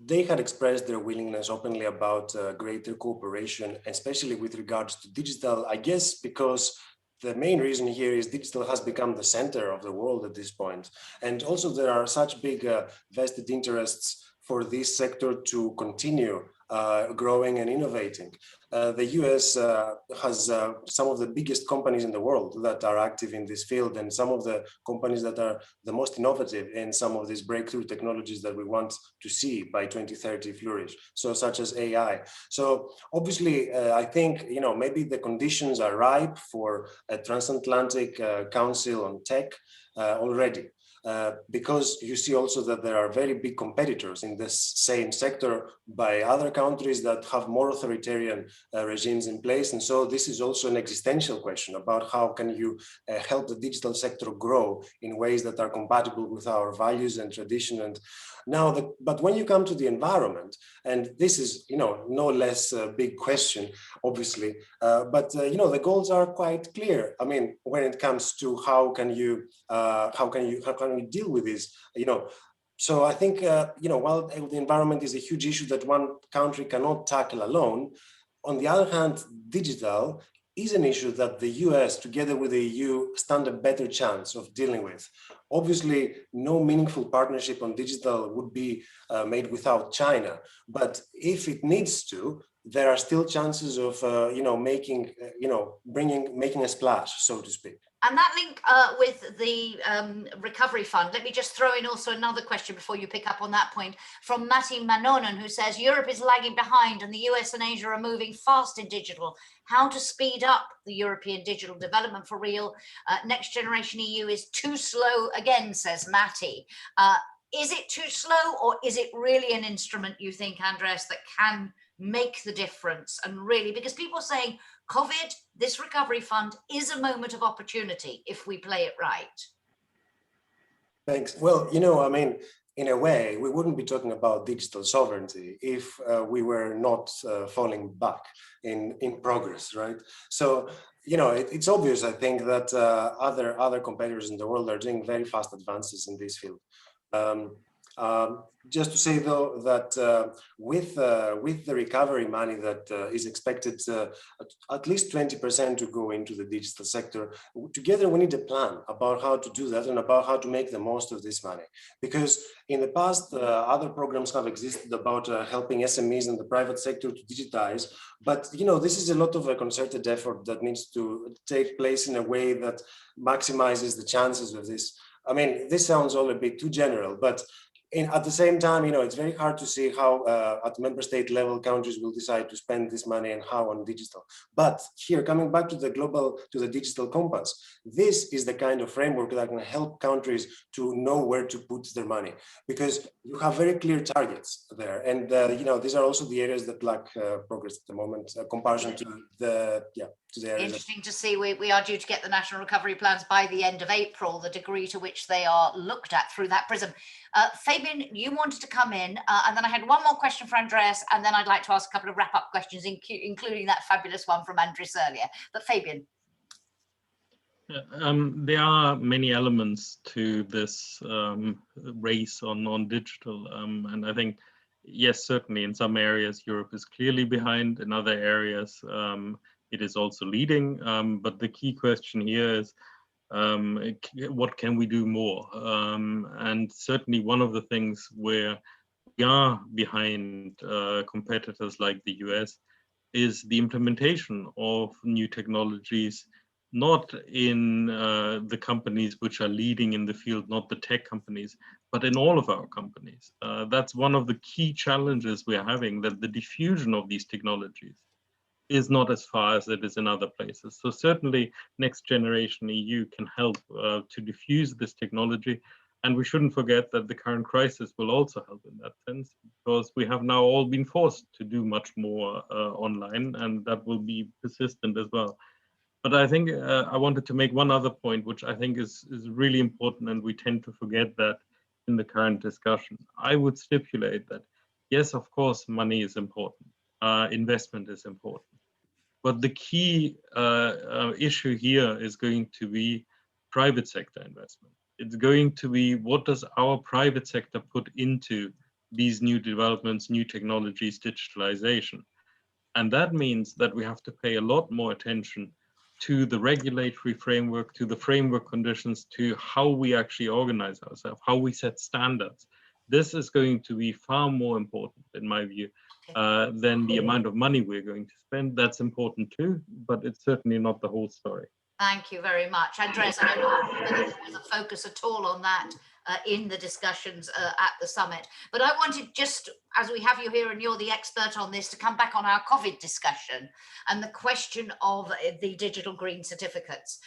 S4: They had expressed their willingness openly about greater cooperation, especially with regards to digital, I guess, because the main reason here is digital has become the center of the world at this point. And also there are such big vested interests for this sector to continue growing and innovating. The US has some of the biggest companies in the world that are active in this field, and some of the companies that are the most innovative in some of these breakthrough technologies that we want to see by 2030 flourish, so such as AI. So obviously, I think, you know, maybe the conditions are ripe for a transatlantic council on tech already. Because you see also that there are very big competitors in this same sector by other countries that have more authoritarian regimes in place. And so this is also an existential question about how can you help the digital sector grow in ways that are compatible with our values and tradition. And now, but when you come to the environment, and this is, you know, no less a big question, obviously, but you know, the goals are quite clear. I mean, when it comes to how can we deal with this, you know. So I think, you know, while the environment is a huge issue that one country cannot tackle alone, on the other hand, digital is an issue that the US, together with the EU, stand a better chance of dealing with. Obviously, no meaningful partnership on digital would be made without China. But if it needs to, there are still chances of, you know, making a splash, so to speak.
S1: And that link with the recovery fund, let me just throw in also another question before you pick up on that point from Matti Manonen, who says Europe is lagging behind and the US and Asia are moving fast in digital. How to speed up the European digital development for real? Next Generation EU is too slow again, says Matti. Is it too slow, or is it really an instrument, you think, Andreas, that can make the difference? And really, because people are saying COVID, this recovery fund is a moment of opportunity if we play it right.
S4: Thanks. Well, you know, I mean, in a way, we wouldn't be talking about digital sovereignty if we were not falling back in progress, right? So, you know, it's obvious, I think, that other competitors in the world are doing very fast advances in this field. Just to say, though, that with the recovery money that is expected at least 20% to go into the digital sector, together we need a plan about how to do that and about how to make the most of this money. Because in the past, other programs have existed about helping SMEs in the private sector to digitize. But, you know, this is a lot of a concerted effort that needs to take place in a way that maximizes the chances of this. I mean, this sounds all a bit too general, but at the same time, it's very hard to see how at member state level countries will decide to spend this money and how on digital. But here, coming back to the digital compass, this is the kind of framework that can help countries to know where to put their money, because you have very clear targets there. And, these are also the areas that lack progress at the moment, comparison to the areas.
S1: Interesting to see. We are due to get the national recovery plans by the end of April, the degree to which they are looked at through that prism. Fabian, you wanted to come in, and then I had one more question for Andreas, and then I'd like to ask a couple of wrap-up questions, including that fabulous one from Andreas earlier. But Fabian.
S3: There are many elements to this race on digital, and I think, yes, certainly in some areas Europe is clearly behind. In other areas, it is also leading. But the key question here is, what can we do more? And certainly one of the things where we are behind competitors like the US is the implementation of new technologies, not in the companies which are leading in the field, not the tech companies, but in all of our companies. That's one of the key challenges we're having, that the diffusion of these technologies is not as far as it is in other places. So certainly Next Generation EU can help to diffuse this technology. And we shouldn't forget that the current crisis will also help in that sense, because we have now all been forced to do much more online, and that will be persistent as well. But I think I wanted to make one other point, which I think is really important, and we tend to forget that in the current discussion. I would stipulate that, yes, of course, money is important. Investment is important. But the key issue here is going to be private sector investment. It's going to be, what does our private sector put into these new developments, new technologies, digitalization? And that means that we have to pay a lot more attention to the regulatory framework, to the framework conditions, to how we actually organize ourselves, how we set standards. This is going to be far more important, in my view, than the amount of money we're going to spend. That's important too, but it's certainly not the whole story.
S1: Thank you very much. Andreas, I don't know whether there was a focus at all on that in the discussions at the summit, but I wanted, just as we have you here and you're the expert on this, to come back on our COVID discussion and the question of the digital green certificates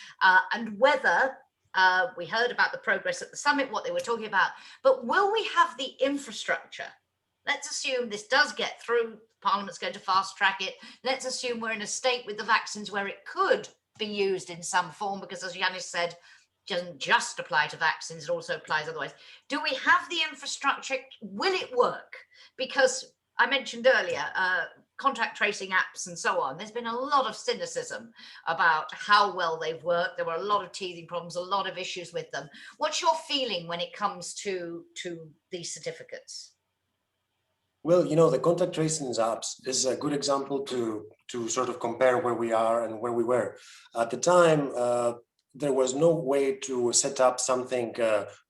S1: and whether we heard about the progress at the summit, what they were talking about, but will we have the infrastructure? Let's assume this does get through, Parliament's going to fast track it. Let's assume we're in a state with the vaccines where it could be used in some form, because as Janis said, it doesn't just apply to vaccines, it also applies otherwise. Do we have the infrastructure? Will it work? Because I mentioned earlier, contact tracing apps and so on, there's been a lot of cynicism about how well they've worked. There were a lot of teething problems, a lot of issues with them. What's your feeling when it comes to these certificates?
S4: Well, the contact tracing apps is a good example to sort of compare where we are and where we were. At the time, there was no way to set up something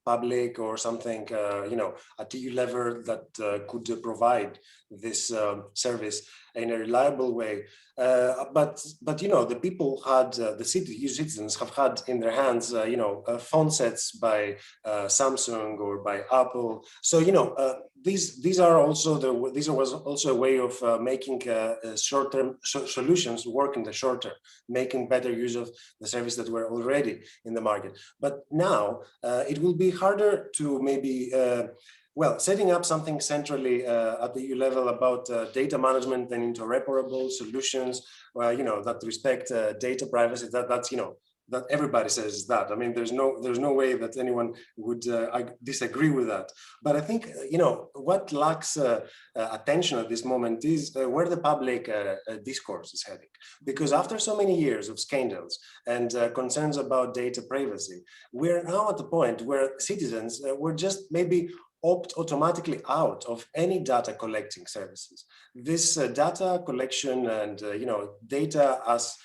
S4: public or something, at EU level that could provide this service in a reliable way. But the people had, the citizens have had in their hands, phone sets by Samsung or by Apple. So, these was also a way of making short-term solutions work in the short term, making better use of the service that were already in the market. But now it will be harder to maybe setting up something centrally at the EU level about data management and interoperable solutions, that respect data privacy. That's that everybody says that. I mean, there's no way that anyone would disagree with that. But I think what lacks attention at this moment is where the public discourse is heading. Because after so many years of scandals and concerns about data privacy, we're now at the point where citizens were just maybe opt automatically out of any data collecting services. This data collection and data as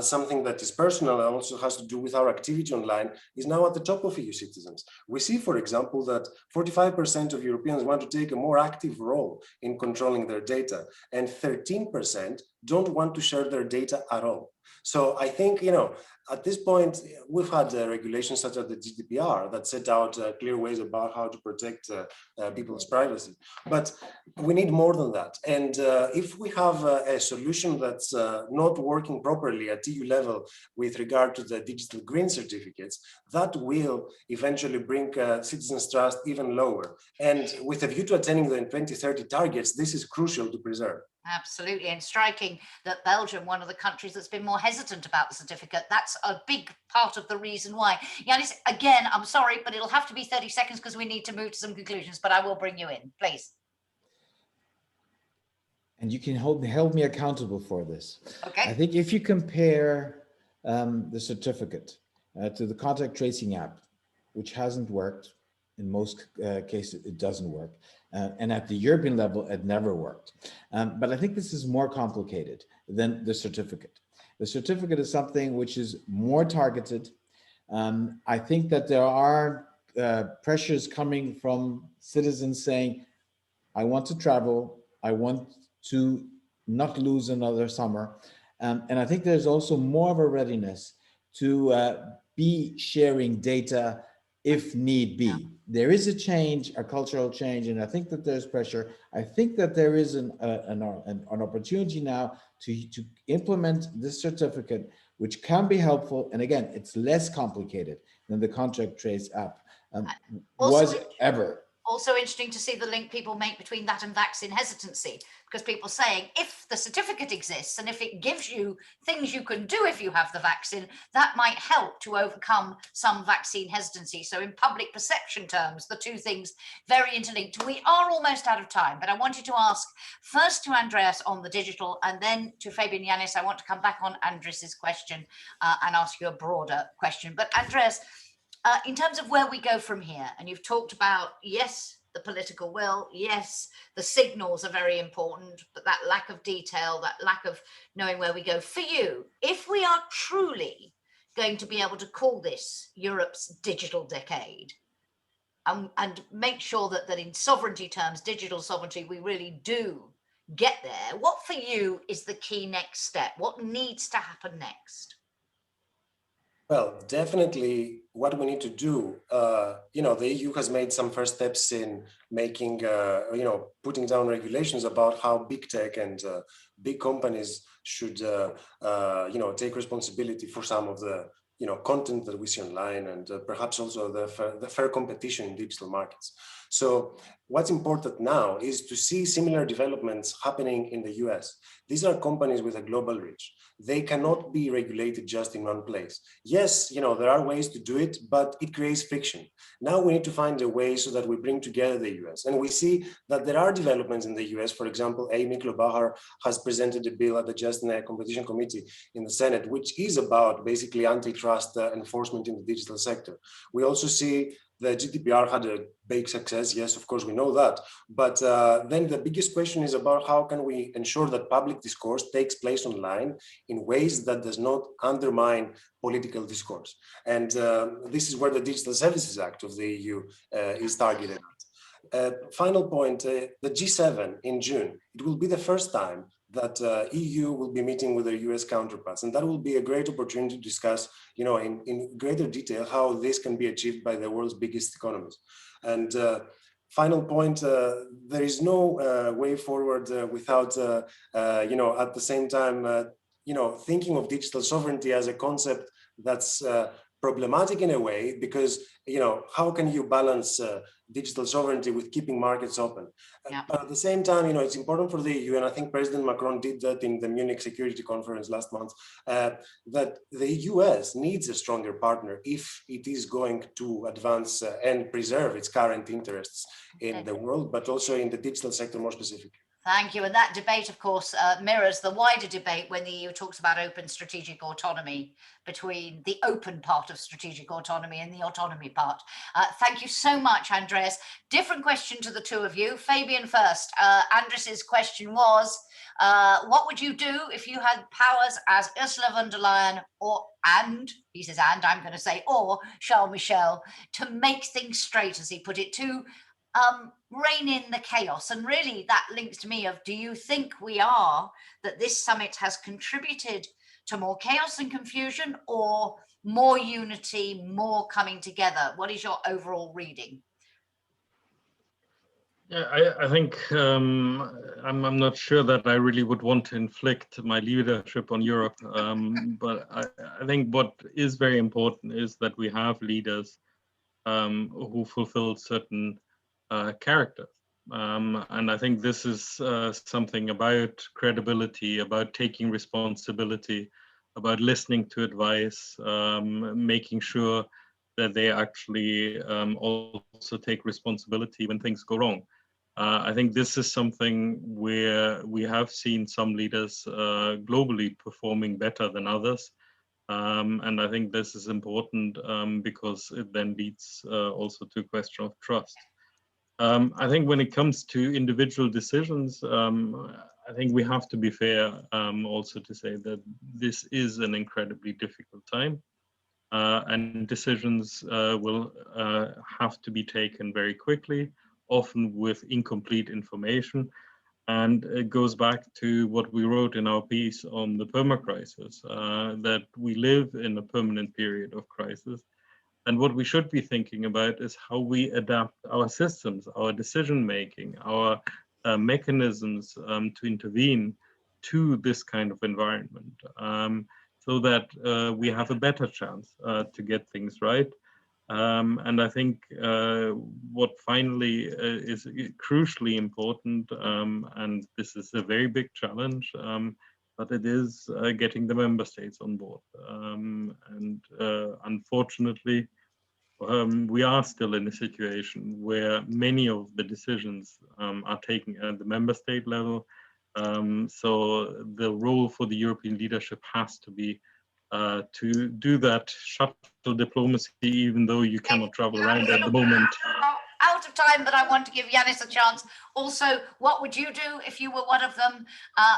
S4: something that is personal and also has to do with our activity online is now at the top of EU citizens. We see, for example, that 45% of Europeans want to take a more active role in controlling their data, and 13% don't want to share their data at all. So I think, you know, at this point, we've had regulations such as the GDPR that set out clear ways about how to protect people's privacy. But we need more than that. And if we have a solution that's not working properly at EU level with regard to the digital green certificates, that will eventually bring citizens' trust even lower. And with a view to attaining the 2030 targets, this is crucial to preserve.
S1: Absolutely, and striking that Belgium, one of the countries that's been more hesitant about the certificate, that's a big part of the reason why. Janis, again, I'm sorry, but it'll have to be 30 seconds because we need to move to some conclusions, but I will bring you in, please.
S2: And you can hold me accountable for this.
S1: Okay.
S2: I think if you compare the certificate to the contact tracing app, which hasn't worked, in most cases it doesn't work, and at the European level it never worked. But I think this is more complicated than the certificate. The certificate is something which is more targeted. I think that there are pressures coming from citizens saying, I want to travel, I want to not lose another summer. And I think there's also more of a readiness to be sharing data if need be. There is a change, a cultural change, and I think that there's pressure. I think that there is an opportunity now to implement this certificate, which can be helpful. And again, it's less complicated than the contact trace app was ever.
S1: Also interesting to see the link people make between that and vaccine hesitancy, because people saying if the certificate exists and if it gives you things you can do if you have the vaccine, that might help to overcome some vaccine hesitancy. So in public perception terms, the two things very interlinked. We are almost out of time, but I wanted to ask first to Andreas on the digital and then to Fabian Janis. I want to come back on Andreas's question and ask you a broader question. But Andreas, in terms of where we go from here, and you've talked about, yes, the political will, yes, the signals are very important, but that lack of detail, that lack of knowing where we go. For you, if we are truly going to be able to call this Europe's digital decade, and make sure that in sovereignty terms, digital sovereignty, we really do get there, what for you is the key next step? What needs to happen next?
S4: Well, definitely what we need to do, you know, the EU has made some first steps in making, you know, putting down regulations about how big tech and big companies should, you know, take responsibility for some of the, you know, content that we see online and perhaps also the fair competition in digital markets. So what's important now is to see similar developments happening in the US. These are companies with a global reach. They cannot be regulated just in one place. Yes, you know, there are ways to do it, but it creates friction. Now we need to find a way so that we bring together the US. And we see that there are developments in the US. For example, Amy Klobuchar has presented a bill at the Just Competition Committee in the Senate, which is about basically antitrust enforcement in the digital sector. We also see the GDPR had a big success. Yes, of course, we know that. But then the biggest question is about how can we ensure that public discourse takes place online in ways that does not undermine political discourse. And this is where the Digital Services Act of the EU is targeted at. Final point, the G7 in June, it will be the first time that EU will be meeting with their US counterparts. And that will be a great opportunity to discuss, you know, in greater detail how this can be achieved by the world's biggest economies. And final point, there is no way forward without, you know, at the same time, you know, thinking of digital sovereignty as a concept that's problematic in a way, because, you know, how can you balance digital sovereignty with keeping markets open? Yeah. But at the same time, you know, it's important for the EU, and I think President Macron did that in the Munich Security Conference last month, that the US needs a stronger partner if it is going to advance and preserve its current interests in the world, but also in the digital sector more specifically.
S1: Thank you. And that debate, of course, mirrors the wider debate when the EU talks about open strategic autonomy between the open part of strategic autonomy and the autonomy part. Thank you so much, Andreas. Different question to the two of you. Fabian first. Andreas's question was, what would you do if you had powers as Ursula von der Leyen he says, and I'm going to say, or Charles Michel, to make things straight, as he put it, to rein in the chaos? And really that links to me of, do you think that this summit has contributed to more chaos and confusion, or more unity, more coming together? What is your overall reading?
S3: Yeah, I think I'm not sure that I really would want to inflict my leadership on Europe, but I think what is very important is that we have leaders who fulfill certain characters. And I think this is something about credibility, about taking responsibility, about listening to advice, making sure that they actually also take responsibility when things go wrong. I think this is something where we have seen some leaders globally performing better than others. And I think this is important because it then leads also to a question of trust. I think when it comes to individual decisions, I think we have to be fair also to say that this is an incredibly difficult time. And decisions will have to be taken very quickly, often with incomplete information. And it goes back to what we wrote in our piece on the perma-crisis, that we live in a permanent period of crisis. And what we should be thinking about is how we adapt our systems, our decision-making, our mechanisms to intervene to this kind of environment, so that we have a better chance to get things right. And I think what finally is crucially important, and this is a very big challenge, but it is getting the member states on board. And unfortunately, we are still in a situation where many of the decisions are taken at the member state level. So the role for the European leadership has to be to do that shuttle diplomacy, even though you cannot travel around at the moment.
S1: Out of time, but I want to give Janis a chance. Also, what would you do if you were one of them?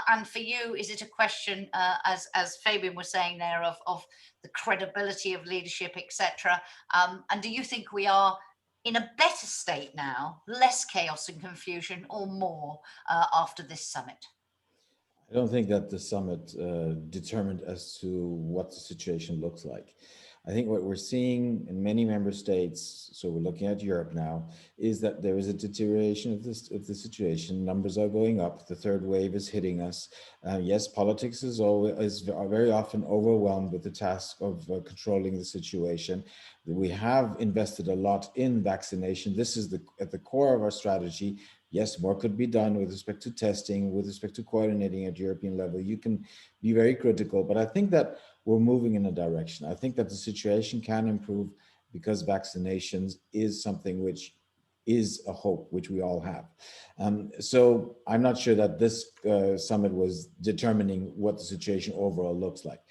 S1: And for you, is it a question, as Fabian was saying there, of the credibility of leadership, etc.? And do you think we are in a better state now, less chaos and confusion, or more after this summit?
S2: I don't think that the summit determined as to what the situation looks like. I think what we're seeing in many member states, so we're looking at Europe now, is that there is a deterioration of the situation. Numbers are going up. The third wave is hitting us. Yes, politics is very often overwhelmed with the task of controlling the situation. We have invested a lot in vaccination. This is at the core of our strategy. Yes, more could be done with respect to testing, with respect to coordinating at European level. You can be very critical, but I think that we're moving in a direction. I think that the situation can improve because vaccinations is something which is a hope, which we all have. So I'm not sure that this summit was determining what the situation overall looks like.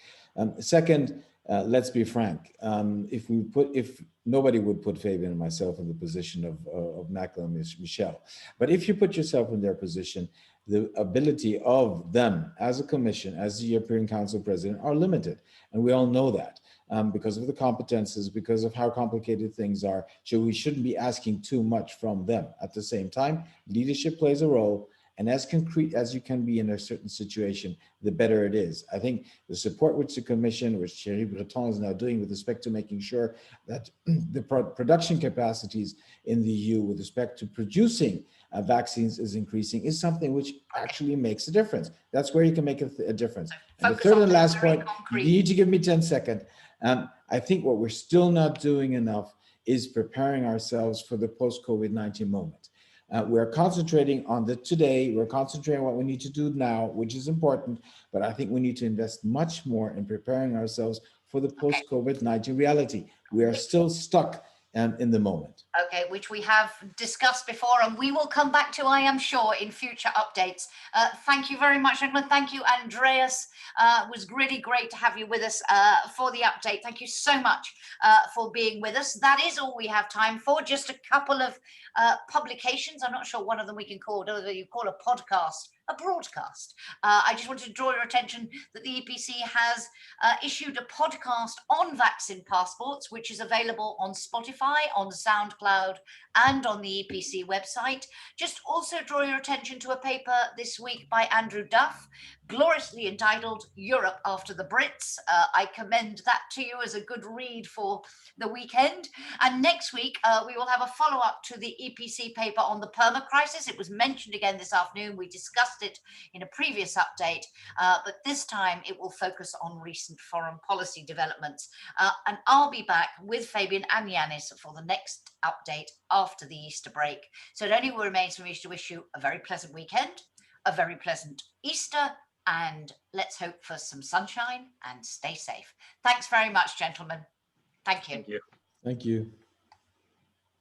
S2: Second, let's be frank. If nobody would put Fabian and myself in the position of Nacla and Michel, but if you put yourself in their position, the ability of them as a commission, as the European Council president, are limited, and we all know that because of the competences, because of how complicated things are. So we shouldn't be asking too much from them. At the same time, leadership plays a role. And as concrete as you can be in a certain situation, the better it is. I think the support which the Commission, which Thierry Breton is now doing with respect to making sure that the production capacities in the EU with respect to producing vaccines is increasing is something which actually makes a difference. That's where you can make a difference. And the third and last point, you need to give me 10 seconds. I think what we're still not doing enough is preparing ourselves for the post-COVID-19 moment. We're concentrating on the today, we're concentrating on what we need to do now, which is important, but I think we need to invest much more in preparing ourselves for the post-COVID-19 reality. We are still stuck in the moment.
S1: Okay, which we have discussed before, and we will come back to, I am sure, in future updates. Thank you very much, gentlemen. Thank you, Andreas. It was really great to have you with us for the update. Thank you so much for being with us. That is all we have time for. Just a couple of publications. I'm not sure one of them we can call, whether you call a podcast a broadcast. I just wanted to draw your attention that the EPC has issued a podcast on vaccine passports, which is available on Spotify, on SoundCloud, and on the EPC website. Just also draw your attention to a paper this week by Andrew Duff, gloriously entitled Europe After the Brits. I commend that to you as a good read for the weekend. And next week, we will have a follow-up to the EPC paper on the perma crisis. It was mentioned again this afternoon. We discussed it in a previous update, but this time it will focus on recent foreign policy developments. And I'll be back with Fabian and Janis for the next update after the Easter break. So it only remains for me to wish you a very pleasant weekend, a very pleasant Easter, and let's hope for some sunshine and stay safe. Thanks very much, gentlemen. Thank you.
S3: Thank you.
S2: Thank you.